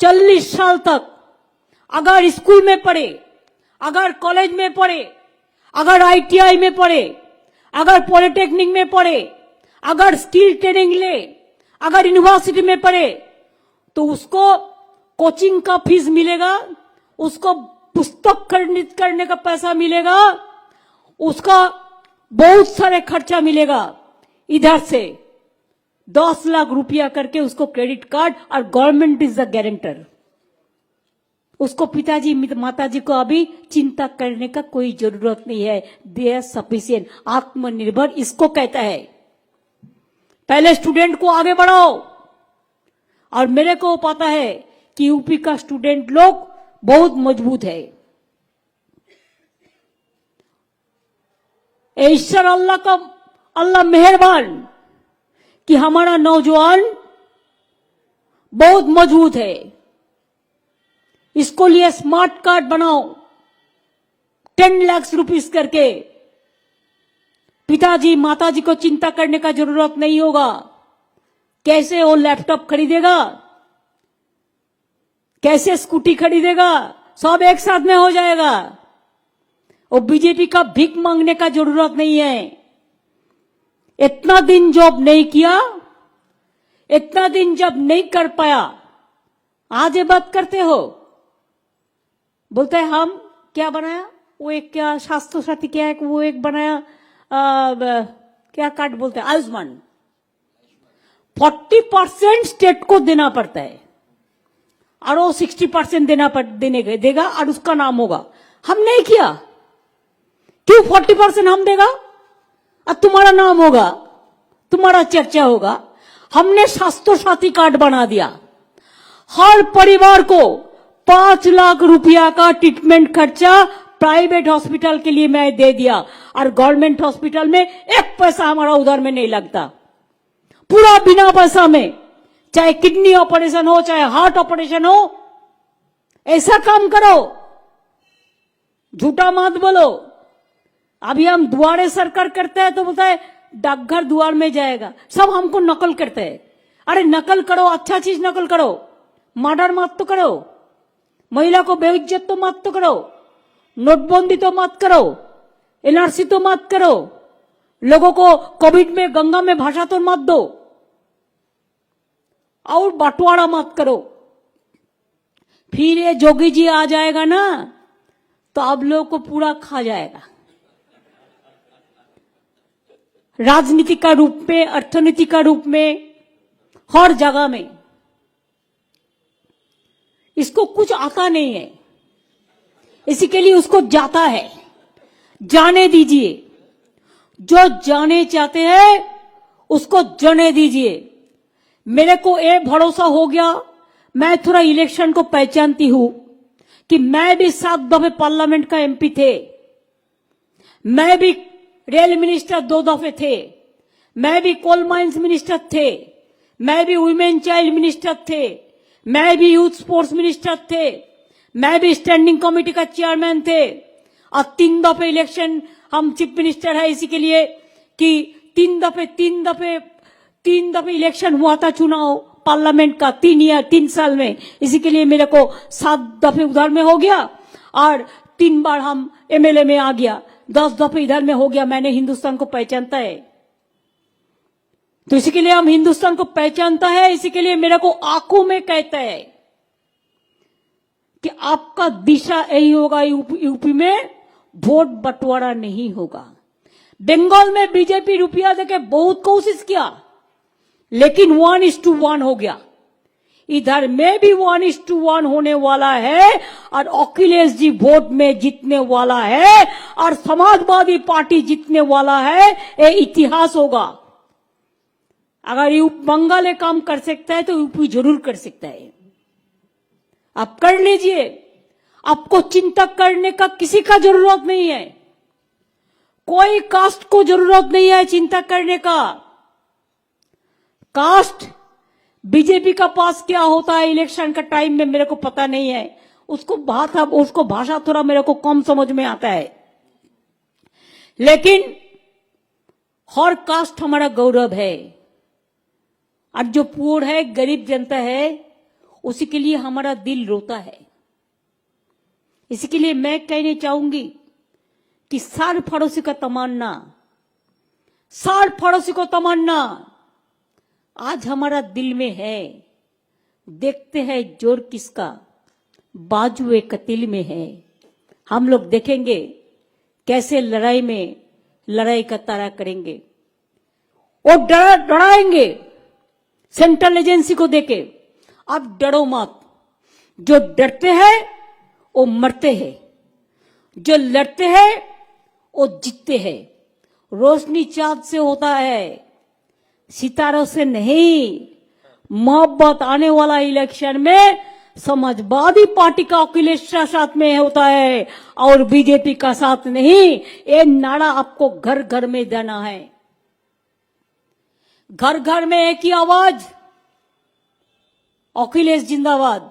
40 साल तक अगर स्कूल में पढ़े, अगर कॉलेज में पढ़े, अगर आईटीआई में पढ़े, अगर पॉलिटेक्निक में पढ़े, अगर स्किल ट्रेनिंग ले, अगर यूनिवर्सिटी में पढ़े, तो उसको कोचिंग का फीस मिलेगा, उसको पुस्तक खरीद करने का पैसा मिलेगा, उसका बहुत सारे खर्चा मिलेगा। इधर से 10 लाख रुपया करके उसको क्रेडिट कार्ड, और गवर्नमेंट इज द गारंटर। उसको पिताजी माताजी को अभी चिंता करने का कोई जरूरत नहीं है। दे आर सफिशिएंट, आत्मनिर्भर इसको कहता है। पहले स्टूडेंट को आगे बढ़ाओ। और मेरे को पता है कि यूपी का स्टूडेंट लोग बहुत मजबूत है। ईश्वर अल्लाह मेहरबान कि हमारा नौजवान बहुत मजबूत है। इसको लिए स्मार्ट कार्ड बनाओ 10 लाख रुपीस करके। पिताजी माताजी को चिंता करने का जरूरत नहीं होगा। कैसे वो लैपटॉप खरीदेगा, कैसे स्कूटी खरीदेगा, सब एक साथ में हो जाएगा। वो बीजेपी का भीख मांगने का जरूरत नहीं है। इतना दिन जॉब नहीं किया, इतना दिन जब नहीं कर पाया, आज ये बात करते हो। बोलते हैं हम क्या बनाया, वो एक क्या स्वास्थ्य साथी क्या है, वो एक बनाया क्या कार्ड बोलते हैं, आयुष्मान। 40% स्टेट को देना पड़ता है और वो 60% देगा और उसका नाम होगा। हम नहीं किया। क्यों 40% हम देगा और तुम्हारा नाम होगा, तुम्हारा चर्चा होगा। हमने स्वास्थ्य साथी कार्ड बना दिया। हर परिवार को 5 लाख रुपया का ट्रीटमेंट खर्चा प्राइवेट हॉस्पिटल के लिए मैं दे दिया और गवर्नमेंट हॉस्पिटल में 1 पैसा हमारा उधर में नहीं लगता, पूरा बिना पैसा में। चाहे किडनी ऑपरेशन हो, चाहे हार्ट ऑपरेशन हो, ऐसा काम करो, झूठा मत बोलो। अभी हम दुआरे सरकार करते हैं तो बोलता है डाकघर द्वार में जाएगा, सब हमको नकल करते हैं। अरे नकल करो, अच्छा चीज नकल करो, मर्डर मत तो करो, महिला को बेइज्जत तो मत तो करो, नोटबंदी तो मत करो, एनआरसी तो मत करो, लोगों को कोविड में गंगा में भाषा तो मत दो और बंटवारा मत करो। फिर ये जोगी जी आ जाएगा ना तो आप लोग को पूरा खा जाएगा, राजनीति का रूप में, अर्थनीति का रूप में, हर जगह में। इसको कुछ आता नहीं है, इसी के लिए उसको जाता है। जाने दीजिए, जो जाने चाहते हैं उसको जाने दीजिए। मेरे को ये भरोसा हो गया, मैं थोड़ा इलेक्शन को पहचानती हूं कि मैं भी 7 दफे पार्लियामेंट का एमपी थे, मैं भी रेल मिनिस्टर 2 दफे थे, मैं भी कोल माइंस मिनिस्टर थे, मैं भी वुमेन चाइल्ड मिनिस्टर थे, मैं भी यूथ स्पोर्ट्स मिनिस्टर थे, मैं भी स्टैंडिंग कमेटी का चेयरमैन थे और 3 दफे इलेक्शन हम चीफ मिनिस्टर है, इसी के लिए कि 3 दफे इलेक्शन हुआ था, चुनाव पार्लियामेंट का 3 साल में। इसी के लिए मेरे को 7 दफे उधर में हो गया और 3 बार हम एमएलए में आ गया, 10 दफे इधर में हो गया। मैंने हिंदुस्तान को पहचानता है, तो इसी के लिए हम हिंदुस्तान को पहचानता है। इसी के लिए मेरे को आंखों में कहता है कि आपका दिशा यही होगा, यूपी में वोट बंटवारा नहीं होगा। बंगाल में बीजेपी रुपया देके बहुत कोशिश किया, लेकिन 1:1 हो गया। इधर में भी 1:1 होने वाला है और अखिलेश जी वोट में जीतने वाला है और समाजवादी पार्टी जीतने वाला है। ये इतिहास होगा। अगर बंगाल ये काम कर सकता है तो यूपी जरूर कर सकता है। आप कर लीजिए, आपको चिंता करने का किसी का जरूरत नहीं है, कोई कास्ट को जरूरत नहीं है चिंता करने का। कास्ट बीजेपी का पास क्या होता है इलेक्शन का टाइम में मेरे को पता नहीं है, उसको भाषा थोड़ा मेरे को कम समझ में आता है, लेकिन हर कास्ट हमारा गौरव है। और जो पुअर है, गरीब जनता है, उसी के लिए हमारा दिल रोता है। इसी के लिए मैं कहना चाहूंगी कि सार फरोशी का तमन्ना आज हमारा दिल में है। देखते हैं जोर किसका, बाजुए कतिल में है। हम लोग देखेंगे कैसे लड़ाई का तारा करेंगे और डराएंगे सेंट्रल एजेंसी को देके। अब डरो मत, जो डरते हैं वो मरते हैं, जो लड़ते हैं वो जीतते हैं। रोशनी चांद से होता है, सितारों से नहीं। मोहब्बत आने वाला इलेक्शन में समाजवादी पार्टी का अखिलेश साथ में होता है और बीजेपी का साथ नहीं। ये नारा आपको घर घर में देना है। घर घर में एक ही आवाज, अखिलेश जिंदाबाद।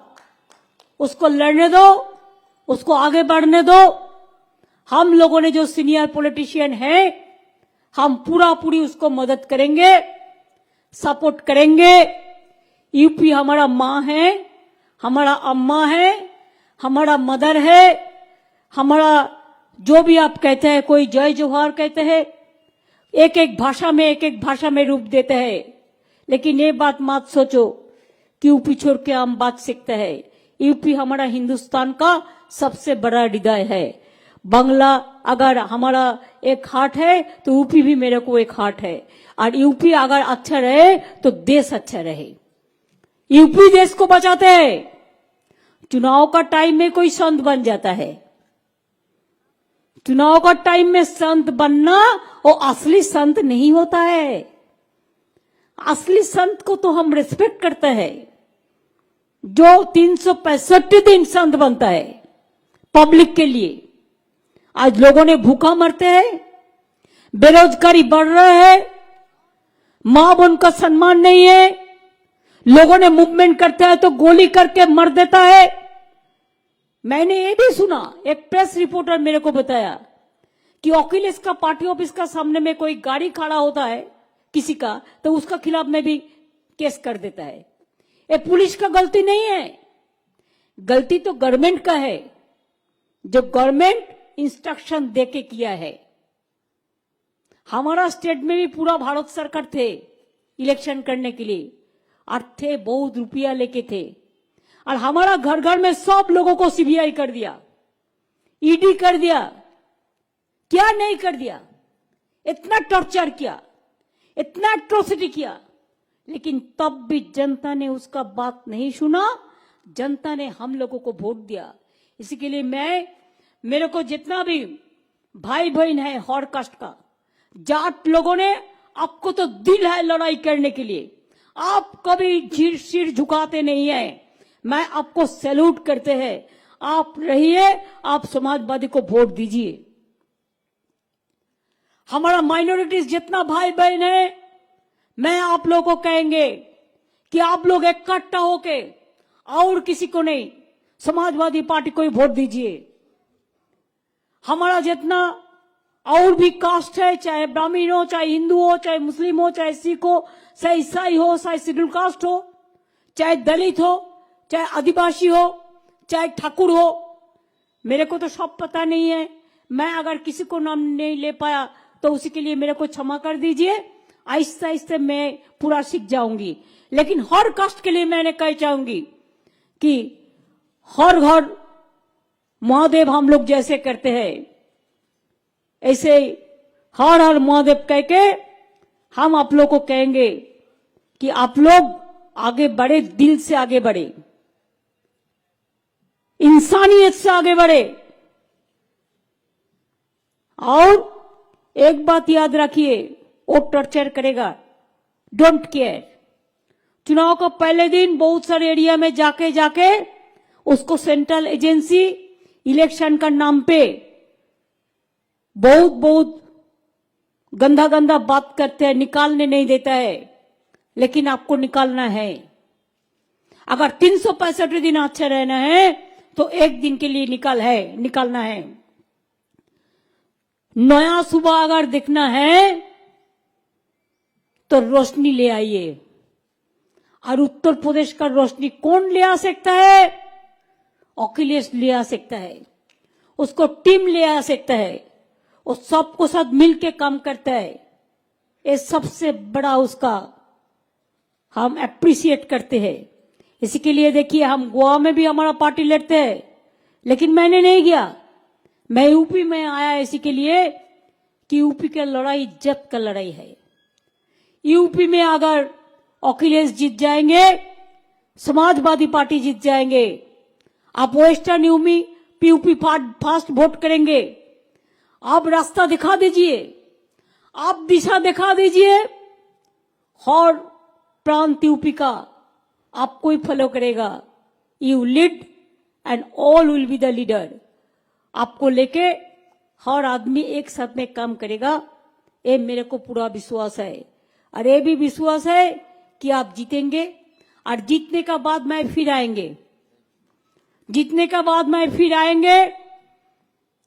उसको लड़ने दो, उसको आगे बढ़ने दो। हम लोगों ने जो सीनियर पॉलिटिशियन है, हम पूरी उसको मदद करेंगे, सपोर्ट करेंगे। यूपी हमारा माँ है, हमारा अम्मा है, हमारा मदर है, हमारा जो भी आप कहते हैं, कोई जय जोहार कहते हैं, एक एक भाषा में रूप देते हैं। लेकिन ये बात मत सोचो कि यूपी छोड़ के हम बात सीखते हैं। यूपी हमारा हिंदुस्तान का सबसे बड़ा हृदय है। बांग्ला अगर हमारा एक हार्ट है तो यूपी भी मेरे को एक हार्ट है, और यूपी अगर अच्छा रहे तो देश अच्छा रहे। यूपी देश को बचाते हैं। चुनाव का टाइम में कोई संत बन जाता है, चुनाव का टाइम में संत बनना वो असली संत नहीं होता है। असली संत को तो हम रिस्पेक्ट करते हैं, जो 365 दिन संत बनता है पब्लिक के लिए। आज लोगों ने भूखा मरते हैं, बेरोजगारी बढ़ रहा है, मां बहन का सम्मान नहीं है, लोगों ने मूवमेंट करते हैं तो गोली करके मर देता है। मैंने ये भी सुना, एक प्रेस रिपोर्टर मेरे को बताया कि अखिलेश का पार्टी ऑफिस का सामने में कोई गाड़ी खड़ा होता है किसी का, तो उसका खिलाफ में भी केस कर देता है। ये पुलिस का गलती नहीं है, गलती तो गवर्नमेंट का है, जो गवर्नमेंट इंस्ट्रक्शन देके किया है। हमारा स्टेट में भी पूरा भारत सरकार थे इलेक्शन करने के लिए, और थे बहुत रुपया लेके थे, और हमारा घर घर में सब लोगों को सीबीआई कर दिया, ईडी कर दिया, क्या नहीं कर दिया। इतना टॉर्चर किया, इतना एट्रोसिटी किया, लेकिन तब भी जनता ने उसका बात नहीं सुना। जनता ने हम लोगों को वोट दिया। इसी के लिए मेरे को जितना भी भाई बहन है हर कास्ट का, जाट लोगों ने, आपको तो दिल है लड़ाई करने के लिए, आप कभी सिर झुकाते नहीं है। मैं आपको सैल्यूट करते हैं, आप रहिए, आप समाजवादी को वोट दीजिए। हमारा माइनॉरिटीज जितना भाई बहन है, मैं आप लोगों को कहेंगे कि आप लोग इकट्ठा होके, और किसी को नहीं, समाजवादी पार्टी को ही वोट दीजिए। हमारा जितना और भी कास्ट है, चाहे ब्राह्मण हो, चाहे हिंदू हो, चाहे मुस्लिम हो, चाहे सिख हो, चाहे ईसाई हो, चाहे शेड्यूल कास्ट हो, चाहे दलित हो, चाहे आदिवासी हो, चाहे ठाकुर हो, मेरे को तो सब पता नहीं है। मैं अगर किसी को नाम नहीं ले पाया तो उसी के लिए मेरे को क्षमा कर दीजिए। आहिस्ते आहिस्ते मैं पूरा सीख जाऊंगी, लेकिन हर कास्ट के लिए मैंने कह चाहूंगी कि हर घर महादेव हम लोग जैसे करते हैं, ऐसे हर हर महादेव कह के हम आप लोग को कहेंगे कि आप लोग आगे बढ़े, दिल से आगे बढ़े, इंसानियत से आगे बढ़े। और एक बात याद रखिए, वो टॉर्चर करेगा, डोंट केयर। चुनाव का पहले दिन बहुत सारे एरिया में जाके उसको सेंट्रल एजेंसी इलेक्शन का नाम पे बहुत गंदा बात करते हैं, निकालने नहीं देता है, लेकिन आपको निकालना है। अगर 365 दिन अच्छा रहना है तो एक दिन के लिए निकालना है। नया सुबह अगर देखना है तो रोशनी ले आइए, और उत्तर प्रदेश का रोशनी कौन ले आ सकता है? अखिलेश ले आ सकता है, उसको टीम ले आ सकता है, वो सबको साथ मिलके काम करता है। ये सबसे बड़ा उसका हम अप्रिशिएट करते हैं। इसी के लिए देखिए, हम गोवा में भी हमारा पार्टी लड़ते हैं, लेकिन मैंने नहीं गया, मैं यूपी में आया इसी के लिए कि यूपी की लड़ाई इज्जत का लड़ाई है। यूपी में अगर अखिलेश जीत जाएंगे, समाजवादी पार्टी जीत जाएंगे, आप वेस्टर्न यूपी फास्ट वोट करेंगे, आप रास्ता दिखा दीजिए, आप दिशा दिखा दीजिए, हर प्रांत यूपी का आपको ही फॉलो करेगा। You lead and all will be the leader. आपको लेके हर आदमी एक साथ में काम करेगा, ये मेरे को पूरा विश्वास है। और ये भी विश्वास है कि आप जीतेंगे, और जीतने का बाद मैं फिर आएंगे, जीतने का बाद मैं फिर आएंगे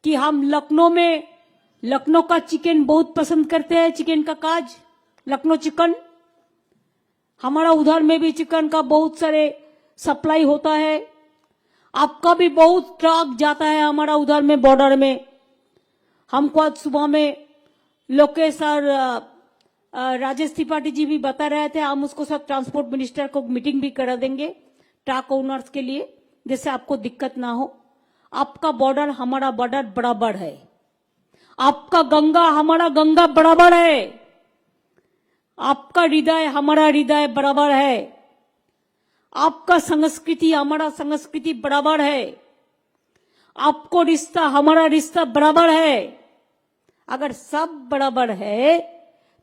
कि हम लखनऊ का चिकन बहुत पसंद करते हैं, चिकन का काज, लखनऊ चिकन। हमारा उधर में भी चिकन का बहुत सारे सप्लाई होता है, आपका भी बहुत ट्रक जाता है हमारा उधर में बॉर्डर में। हमको आज सुबह में लोकेश और राजेश त्रिपाठी जी भी बता रहे थे, हम उसको साथ ट्रांसपोर्ट मिनिस्टर को मीटिंग भी करा देंगे ट्रक ओनर्स के लिए, जिससे आपको दिक्कत ना हो। आपका बॉर्डर हमारा बॉर्डर बराबर है, आपका गंगा हमारा गंगा बराबर है, आपका हृदय हमारा हृदय बराबर है, आपका संस्कृति हमारा संस्कृति बराबर है, आपको रिश्ता हमारा रिश्ता बराबर है। अगर सब बराबर है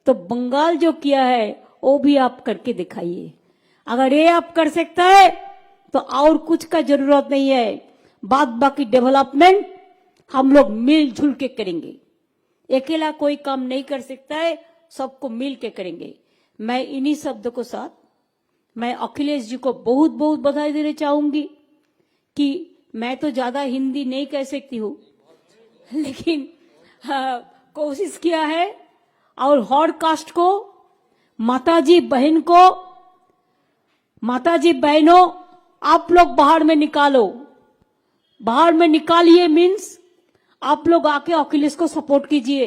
तो बंगाल जो किया है वो भी आप करके दिखाइए। अगर ये आप कर सकता है तो और कुछ का जरूरत नहीं है। बाद बाकी डेवलपमेंट हम लोग मिलजुल के करेंगे। अकेला कोई काम नहीं कर सकता है, सबको मिल के करेंगे। मैं इन्हीं शब्दों के साथ मैं अखिलेश जी को बहुत बहुत बधाई देना चाहूंगी कि मैं तो ज्यादा हिंदी नहीं कह सकती हूँ, लेकिन कोशिश किया है। और हर कास्ट को, माताजी बहन को, माताजी बहनों आप लोग बाहर में निकालो, बाहर में निकालिए मीन्स आप लोग आके अखिलेश को सपोर्ट कीजिए।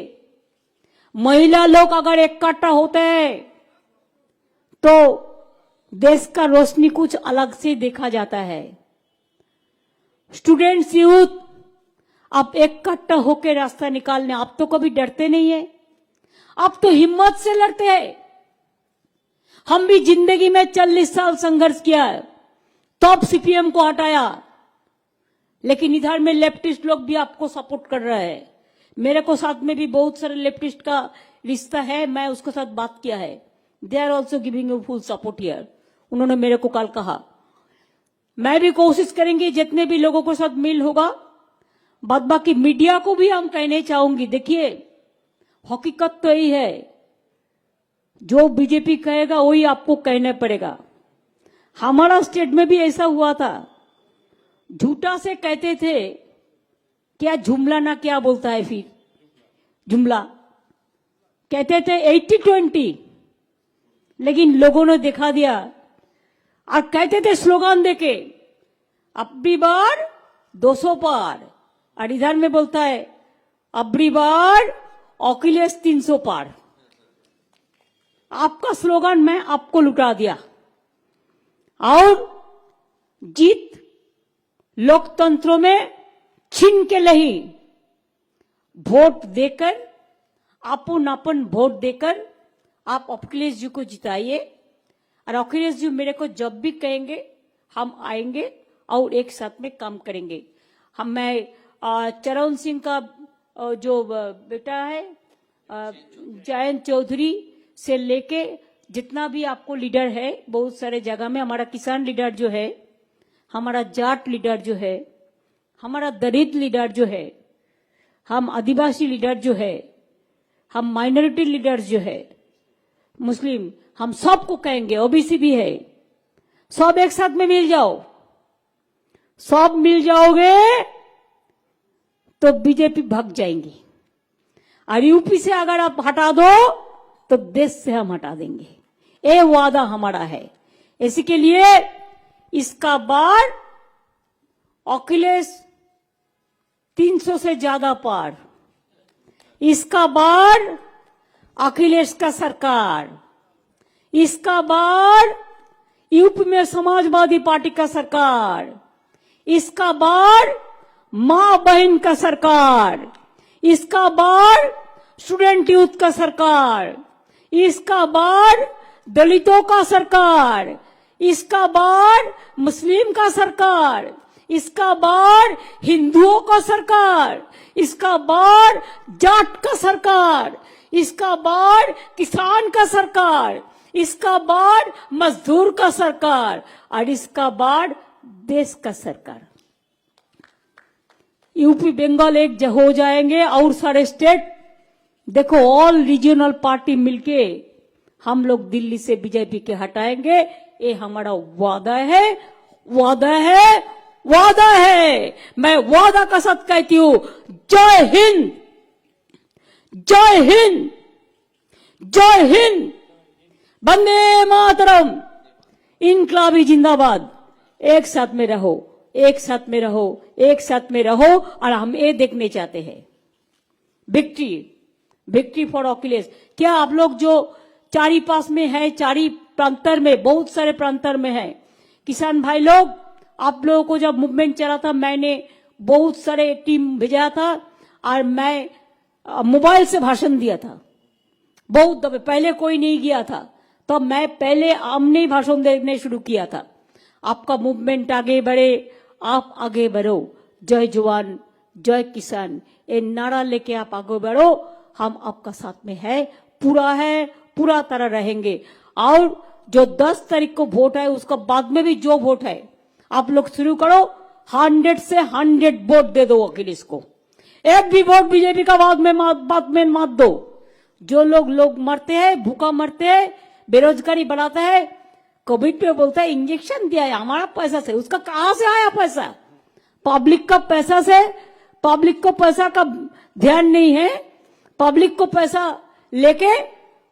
महिला लोग अगर इकट्ठा होते हैं तो देश का रोशनी कुछ अलग से देखा जाता है। स्टूडेंट्स, यूथ, आप इकट्ठा होकर रास्ता निकालने, आप तो कभी डरते नहीं है, आप तो हिम्मत से लड़ते हैं। हम भी जिंदगी में 40 साल संघर्ष किया है, तब सीपीएम को हटाया, लेकिन इधर में लेफ्टिस्ट लोग भी आपको सपोर्ट कर रहे हैं। मेरे को साथ में भी बहुत सारे लेफ्टिस्ट का रिश्ता है, मैं उसके साथ बात किया है। They are also giving you full support here. उन्होंने मेरे को कल कहा, मैं भी कोशिश करेंगे जितने भी लोगों के साथ मिल होगा। बाद बाकी मीडिया को भी हम कहने चाहूंगी, देखिए हकीकत तो यही है, जो बीजेपी कहेगा वही आपको कहना पड़ेगा। हमारा स्टेट में भी ऐसा हुआ था, झूठा से कहते थे क्या जुमला ना क्या बोलता है, फिर जुमला कहते थे 80-20, लेकिन लोगों ने दिखा दिया और कहते थे स्लोगन देके अबरी बार 200 पार, और इधर में बोलता है अबरी बार अखिलेश 300 पार। आपका स्लोगन मैं आपको लुटा दिया। और जीत लोकतंत्रों में छीन के नहीं, वोट देकर, अपन वोट देकर आप अखिलेश जी को जिताइए। और अखिलेश जी मेरे को जब भी कहेंगे हम आएंगे और एक साथ में काम करेंगे। मैं चरण सिंह का जो बेटा है जयंत चौधरी से लेके जितना भी आपको लीडर है, बहुत सारे जगह में हमारा किसान लीडर जो है, हमारा जाट लीडर जो है, हमारा दलित लीडर जो है, हम आदिवासी लीडर जो है, हम माइनॉरिटी लीडर जो है, मुस्लिम, हम सबको कहेंगे, ओबीसी भी है, सब एक साथ में मिल जाओ। सब मिल जाओगे तो बीजेपी भाग जाएंगी। और यूपी से अगर आप हटा दो तो देश से हम हटा देंगे, ये वादा हमारा है। इसी के लिए इसका बार अखिलेश 300 से ज्यादा पार, इसका बार अखिलेश का सरकार, इसका बार यूपी में समाजवादी पार्टी का सरकार, इसका बार मां बहन का सरकार, इसका बार स्टूडेंट यूथ का सरकार, इसका बार दलितों का सरकार, इसका बार मुस्लिम का सरकार, इसका बार हिंदुओं का सरकार, इसका बार जाट का सरकार, इसका बार किसान का सरकार, इसका बार मजदूर का सरकार, और इसका बार देश का सरकार। यूपी बंगाल एक हो जाएंगे और सारे स्टेट, देखो ऑल रीजनल पार्टी मिलके हम लोग दिल्ली से बीजेपी के हटाएंगे। ये हमारा वादा है, वादा है, वादा है। मैं वादा का साथ कहती हूं, जय हिंद, जय हिंद, जय हिंद, वंदे मातरम, इनकलाबी जिंदाबाद। एक साथ में रहो, एक साथ में रहो, एक साथ में रहो। और हम ये देखने चाहते हैं विक्ट्री, विक्ट्री फॉर अखिलेश। क्या आप लोग जो चारी पास में है, चारी प्रांतर में, बहुत सारे प्रांतर में है, किसान भाई लोग, आप लोगों को जब मूवमेंट चला था मैंने बहुत सारे टीम भेजा था और मैं मोबाइल से भाषण दिया था बहुत दफे। पहले कोई नहीं गया था तो मैं पहले आमने ही भाषण देने शुरू किया था। आपका मूवमेंट आगे बढ़े, आप आगे बढ़ो, जय जवान जय किसान ये नारा लेके आप आगे बढ़ो, हम आपका साथ में है, पूरा तरह रहेंगे। और जो 10 तारीख को वोट है उसका बाद में भी जो वोट है आप लोग शुरू करो, 100 से 100 वोट दे दो अखिलेश को। एक भी वोट बीजेपी का बाद में मत दो। जो लोग मरते हैं, भूखा मरते हैं, बेरोजगारी बढ़ाते हैं, कोविड पे बोलता है इंजेक्शन दिया है हमारा पैसा से, उसका कहां से आया पैसा? पब्लिक का पैसा से। पब्लिक को पैसा का ध्यान नहीं है, पब्लिक को पैसा लेके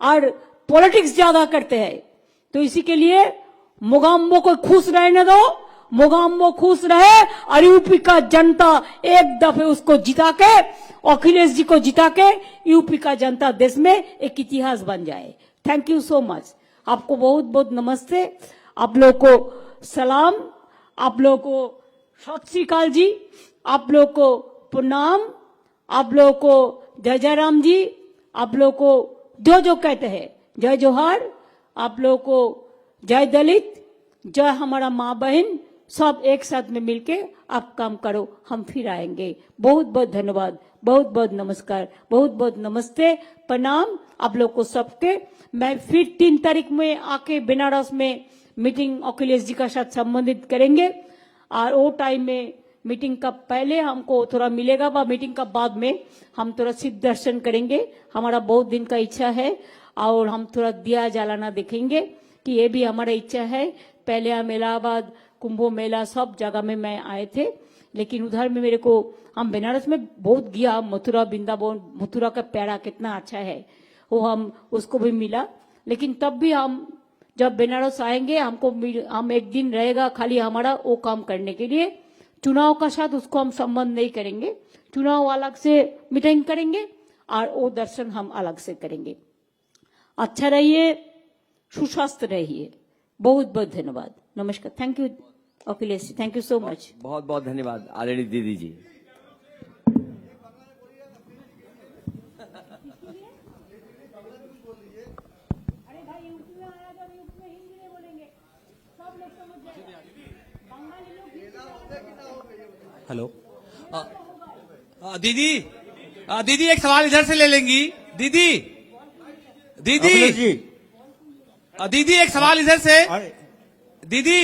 और पॉलिटिक्स ज्यादा करते हैं। तो इसी के लिए मोगाम्बो को खुश रहने दो, मोगाम्बो खुश रहे और यूपी का जनता एक दफे उसको जिता के, अखिलेश जी को जिता के यूपी का जनता देश में एक इतिहास बन जाए। Thank you so much. आपको बहुत बहुत नमस्ते, आप लोग को सलाम, आप लोग को सत श्री अकाल जी, आप लोग को प्रणाम, आप लोग को जय जय राम जी, आप लोग को जो कहते हैं जय जोहार, आप लोग को जय दलित, जय हमारा माँ बहन, सब एक साथ में मिलके आप काम करो, हम फिर आएंगे। बहुत बहुत धन्यवाद, बहुत बहुत नमस्कार, बहुत बहुत नमस्ते, प्रणाम आप लोग को सबके। मैं फिर 3 तारीख में आके बनारस में मीटिंग अखिलेश जी का साथ संबंधित करेंगे और वो टाइम में मीटिंग का पहले हमको थोड़ा मिलेगा व मीटिंग का बाद में हम थोड़ा सिद्ध दर्शन करेंगे। हमारा बहुत दिन का इच्छा है और हम थोड़ा दिया जलाना देखेंगे कि ये भी हमारा इच्छा है। पहले हम इलाहाबाद, कुंभो मेला सब जगह में मैं आए थे, लेकिन उधर में मेरे को, हम बनारस में बहुत गया, मथुरा वृंदावन, मथुरा का पेड़ा कितना अच्छा है वो हम उसको भी मिला। लेकिन तब भी हम जब बनारस आएंगे हम एक दिन रहेगा खाली हमारा वो काम करने के लिए। चुनाव का साथ उसको हम संबंध नहीं करेंगे, चुनाव अलग से मीटिंग करेंगे और वो दर्शन हम अलग से करेंगे। अच्छा रहिए, सुस्वस्थ रहिए, बहुत बहुत धन्यवाद, नमस्कार। Thank you Akhilesh ji, thank you so much. बहुत बहुत धन्यवाद आदरणीय दीदी जी। अरे भाई यूपी में आया तो यूपी में हिंदी में बोलेंगे, सब लोग समझ जाएगा, बंगाली लोग। हेलो दीदी एक सवाल इधर से ले लेंगी। दीदी दीदी एक सवाल इधर से। दीदी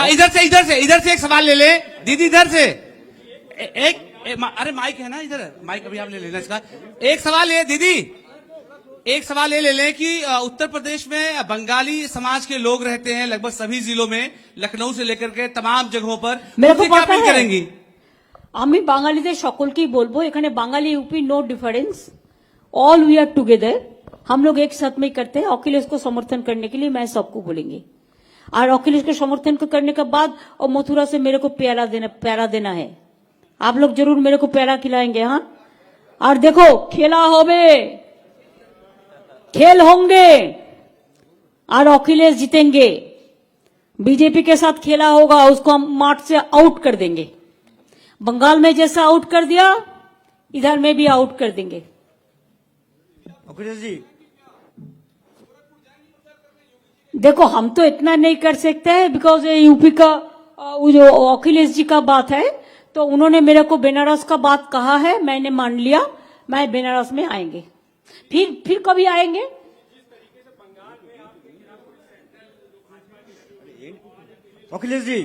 इधर से एक सवाल ले ले दीदी, इधर से अरे माइक है ना इधर, माइक अभी आप ले लेना इसका। एक सवाल ये दीदी, एक सवाल ये ले लें कि उत्तर प्रदेश में बंगाली समाज के लोग रहते हैं लगभग सभी जिलों में, लखनऊ से लेकर के तमाम जगहों पर, मेरे को क्या पता अपील है। करेंगी? আমি বাঙালিদের সকলকেই বলবো, এখানে বাঙালি UP no difference, all we are together, हम लोग एक साथ में ही करते हैं। अखिलेश को समर्थन करने के लिए मैं सबको बोलेंगे और अखिलेश के समर्थन को करने के बाद और मथुरा से मेरे को प्यारा देना है। आप लोग जरूर मेरे को प्यारा खिलाएंगे। हाँ, और देखो खेला होवे, खेल होंगे और अखिलेश जीतेंगे। बीजेपी के साथ खेला होगा, उसको हम मार्च से आउट कर देंगे। बंगाल में जैसा आउट कर दिया इधर में भी आउट कर देंगे। अखिलेश जी, देखो हम तो इतना नहीं कर सकते हैं बिकॉज ये यूपी का वो जो अखिलेश जी का बात है, तो उन्होंने मेरे को बनारस का बात कहा है, मैंने मान लिया, मैं बनारस में आएंगे, फिर कभी आएंगे। अखिलेश जी,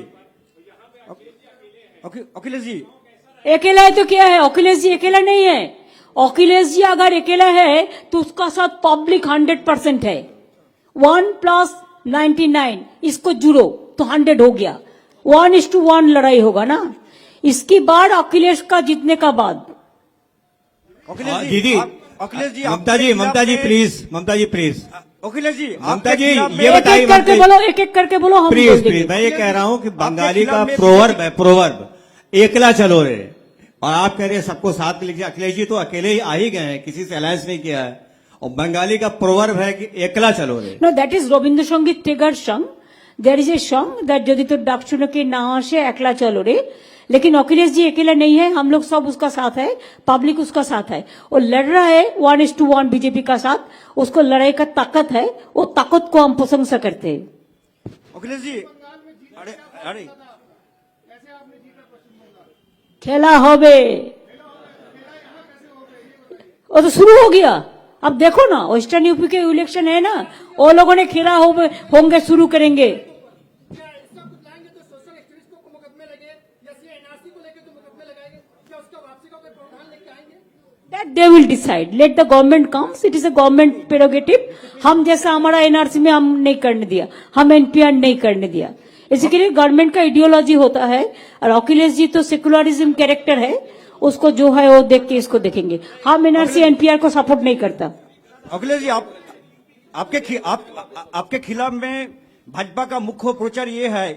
अखिलेश जी अकेला है तो क्या है? अखिलेश जी अकेला नहीं है। अखिलेश जी अगर अकेला है तो उसका साथ पब्लिक 100% है। 1+99 इसको जुड़ो तो 100 हो गया, 1:1 लड़ाई होगा ना। इसकी बाद अखिलेश का जीतने का बाद दीदी, अखिलेश जी, ममता जी प्लीज, ममता जी प्लीज, अखिलेश जी, ममता जी, आपके ये एक बताइए एक करके ममता बोलो, एक एक करके बोलो, हम बोल प्लीज देंगे। प्लीज, मैं ये कह रहा हूँ कि बंगाली का खिलाफ में प्रोवर्ब है, प्रोवर्ब, एकला चलो रे, और आप कह रहे हैं सबको साथ लीजिए। अखिलेश जी तो अकेले ही आ ही गए हैं, किसी से अलायंस नहीं किया है, और बंगाली का प्रोवर्ब है कि एकला चलो रे। No, that is Ravindra Sangeet Tagore song, there is a song that यदि तो डाक सुनो के ना आसे एकला चलो रे, लेकिन अखिलेश जी अकेला नहीं है, हम लोग सब उसका साथ है, पब्लिक उसका साथ है। वो लड़ रहा है 1:1 बीजेपी का साथ, उसको लड़ाई का ताकत है, वो ताकत को हम प्रशंसा करते हैं। अखिलेश जी अरे अरे खेला होबे, वो तो शुरू हो गया। अब देखो ना, वेस्टर्न यूपी के इलेक्शन है ना, वो लोगों ने खेला होंगे, शुरू करेंगे। That they will decide. Let the government comes. It is a government prerogative. हम जैसा हमारा एनआरसी में हम नहीं करने दिया, हम एनपीआर नहीं करने दिया। इसी के लिए गवर्नमेंट का आइडियोलॉजी होता है, और अखिलेश जी तो सेकुलरिज्म कैरेक्टर है, उसको जो है वो देख के इसको देखेंगे। हम एनआरसी एनपीआर को सपोर्ट नहीं करता। अखिलेश जी आपके खिलाफ में भाजपा का मुख्य प्रचार ये है,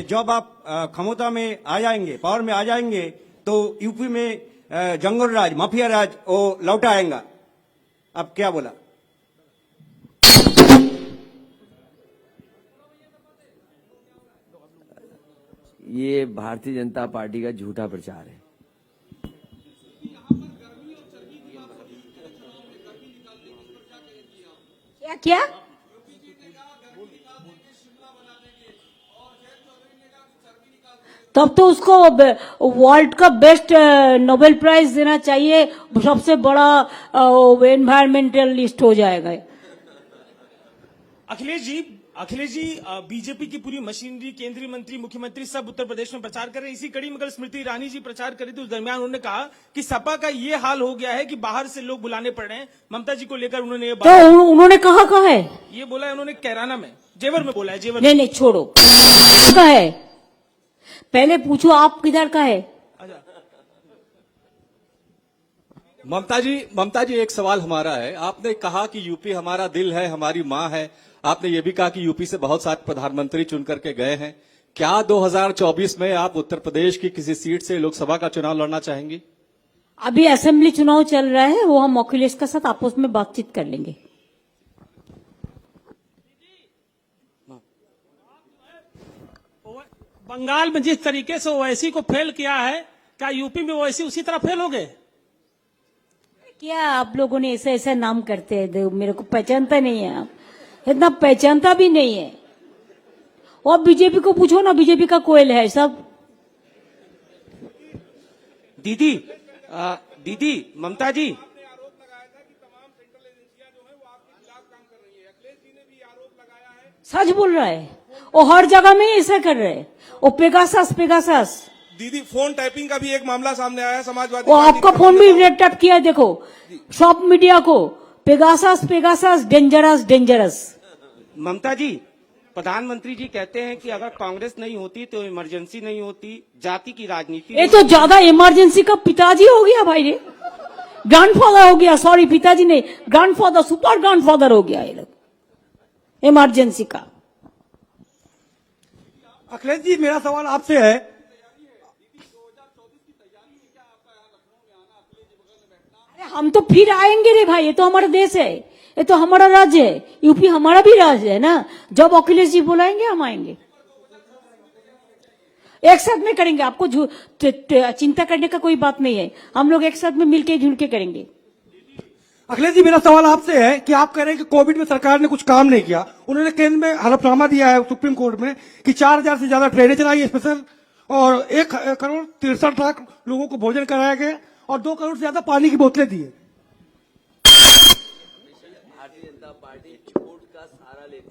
जब आप क्षमता में आ जाएंगे, पावर में आ जाएंगे, तो यूपी में जंगल राज, माफिया राज वो लौटा आएगा। आप क्या बोला? ये भारतीय जनता पार्टी का झूठा प्रचार है। क्या क्या? तब तो उसको वर्ल्ड का बेस्ट नोबेल प्राइज देना चाहिए, सबसे बड़ा एनवायरमेंटलिस्ट हो जाएगा। अखिलेश जी बीजेपी की पूरी मशीनरी, केंद्रीय मंत्री, मुख्यमंत्री सब उत्तर प्रदेश में प्रचार कर रहे हैं। इसी कड़ी में कल स्मृति ईरानी जी प्रचार कर रही थी, उस दरमियान उन्होंने कहा कि सपा का ये हाल हो गया है कि बाहर से लोग बुलाने पड़ रहे हैं। ममता जी को लेकर उन्होंने ये तो उन्होंने कहा है, ये बोला है उन्होंने कैराना में, जेवर में बोला है, जेवर नहीं नहीं छोड़ो, का है, पहले पूछो आप किधर का है। ममता जी एक सवाल हमारा है। आपने कहा कि यूपी हमारा दिल है, हमारी मां है। आपने ये भी कहा कि यूपी से बहुत सारे प्रधानमंत्री चुन करके गए हैं। क्या 2024 में आप उत्तर प्रदेश की किसी सीट से लोकसभा का चुनाव लड़ना चाहेंगी? अभी असेंबली चुनाव चल रहा है, वो हम अखिलेश के साथ आपस में बातचीत कर लेंगे। बंगाल में जिस तरीके से ओवैसी को फेल किया है, क्या यूपी में ओवैसी उसी तरह फेल हो गए? क्या आप लोगों ने ऐसा ऐसा नाम करते हैं, मेरे को पहचानता नहीं है, आप इतना पहचानता भी नहीं है। और बीजेपी को पूछो ना, बीजेपी का कोयल है सब। दीदी ममता जी, सच बोल रहा है, वो हर जगह में ऐसा कर रहे हैं। वो पेगासस दीदी फोन टैपिंग का भी एक मामला सामने आया, समाजवादी वो पार्टी आपका के फोन भी टैप किया, देखो सब मीडिया को, पेगासस डेंजरस। ममता जी, प्रधानमंत्री जी कहते हैं कि अगर कांग्रेस नहीं होती तो इमरजेंसी नहीं होती, जाति की राजनीति। ये तो ज्यादा इमरजेंसी का पिताजी हो गया भाई रे, ग्रैंडफादर हो गया, सॉरी पिताजी नहीं, ग्रैंडफादर, सुपर ग्रैंडफादर हो गया ये लोग इमरजेंसी का। अखिलेश जी मेरा सवाल आपसे है, अरे हम तो फिर आएंगे रे भाई, ये तो हमारा देश है, ये तो हमारा राज्य है, यूपी हमारा भी राज्य है ना। जब अखिलेश जी बुलाएंगे हम आएंगे, एक साथ में करेंगे। आपको चिंता करने का कोई बात नहीं है, हम लोग एक साथ में मिलके जुल के करेंगे। अखिलेश जी मेरा सवाल आपसे है कि आप कह रहे हैं कि कोविड में सरकार ने कुछ काम नहीं किया। उन्होंने केंद्र में हलफनामा दिया है सुप्रीम कोर्ट में कि 4000 से ज्यादा ट्रेनें चलाई स्पेशल, और 1,63,00,000 लोगों को भोजन कराया गया, और 2 करोड़ से ज्यादा पानी की बोतलें दी है।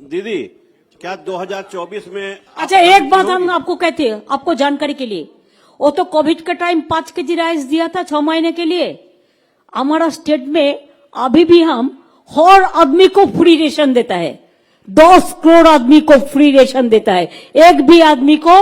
दीदी क्या 2024 में अच्छा एक बात हम आपको कहते हैं, आपको जानकारी के लिए, वो तो कोविड का टाइम 5 केजी राइस दिया था 6 महीने के लिए। हमारा स्टेट में अभी भी हम हर आदमी को फ्री रेशन देता है, 10 करोड़ आदमी को फ्री रेशन देता है। एक भी आदमी को,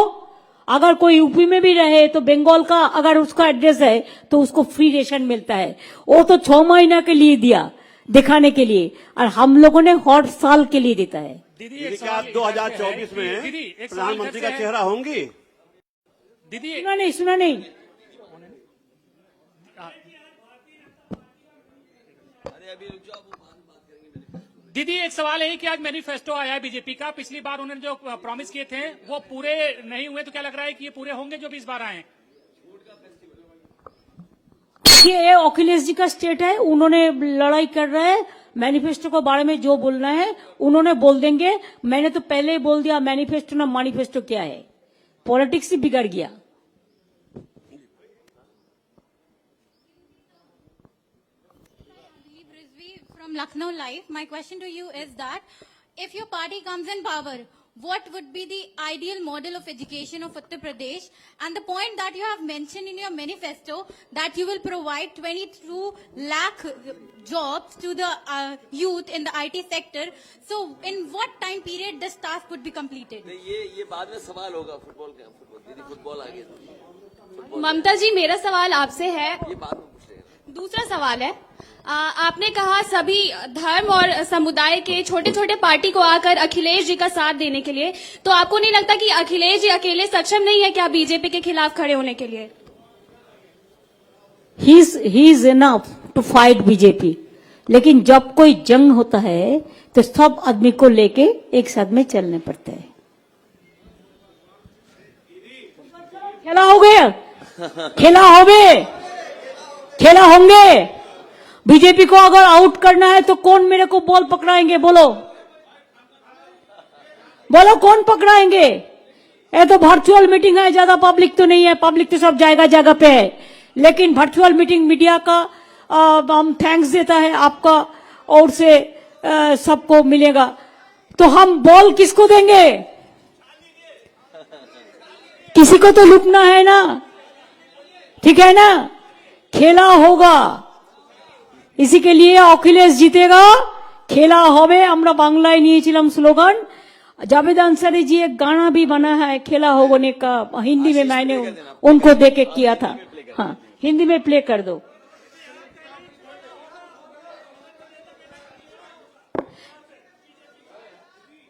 अगर कोई यूपी में भी रहे तो बंगाल का अगर उसका एड्रेस है तो उसको फ्री रेशन मिलता है। वो तो 6 महीना के लिए दिया, दिखाने के लिए, और हम लोगों ने हर साल के लिए देता है। दीदी क्या आप 2024 में प्रधानमंत्री का चेहरा होंगी? दीदी सुना नहीं दीदी एक सवाल है कि आज मैनिफेस्टो आया है बीजेपी का, पिछली बार उन्होंने जो प्रॉमिस किए थे वो पूरे नहीं हुए, तो क्या लग रहा है कि ये पूरे होंगे जो भी इस बार आए हैं? ये अखिलेश जी का स्टेट है, उन्होंने लड़ाई कर रहे हैं। मैनिफेस्टो के बारे में जो बोलना है उन्होंने बोल देंगे। मैंने तो पहले ही बोल दिया मैनिफेस्टो ना मैनिफेस्टो क्या है, पॉलिटिक्स ही बिगड़ गया। From Lucknow Live, my question to you is that if your party comes in power, what would be the ideal model of education of Uttar Pradesh? And the point that you have mentioned in your manifesto that you will provide 22 lakh jobs to the youth in the IT sector. So in what time period this task would be completed? ये बाद में सवाल होगा football का। दीदी football आ गया। ममता जी, मेरा सवाल आपसे है, ये बाद में पूछ लेंगे। दूसरा सवाल है, आपने कहा सभी धर्म और समुदाय के छोटे छोटे पार्टी को आकर अखिलेश जी का साथ देने के लिए, तो आपको नहीं लगता कि अखिलेश जी अकेले सक्षम नहीं है क्या बीजेपी के खिलाफ खड़े होने के लिए? He is enough to fight BJP, लेकिन जब कोई जंग होता है तो सब आदमी को लेके एक साथ में चलने पड़ते हैं। खेला हो गया, खेला हो गए, खेला होंगे। बीजेपी को अगर आउट करना है तो कौन मेरे को बॉल पकड़ाएंगे? बोलो बोलो, कौन पकड़ाएंगे? ये तो वर्चुअल मीटिंग है, ज्यादा पब्लिक तो नहीं है, पब्लिक तो सब जगह जगह पे है, लेकिन वर्चुअल मीटिंग मीडिया का हम थैंक्स देता है आपका और से सबको मिलेगा। तो हम बॉल किसको देंगे? किसी को तो लुटना है ना, ठीक है ना? खेला होगा, इसी के लिए अखिलेश जीतेगा। खेला होवे, আমরা বাংলায় নিয়েছিলাম স্লোগান। जावेद अंसारी जी एक गाना भी बना है खेला होने का, हिंदी में मैंने उनको देके किया था। हाँ, हिंदी में प्ले कर दो।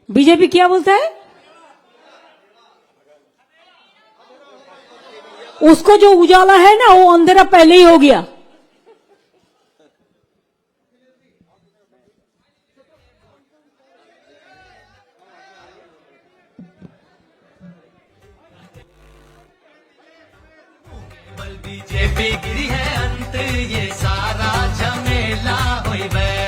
बीजेपी क्या बोलता है? उसको जो उजाला है ना वो अंधेरा पहले ही हो गया। बीजेपी गिरी है अंत, ये सारा झमेला होई बे।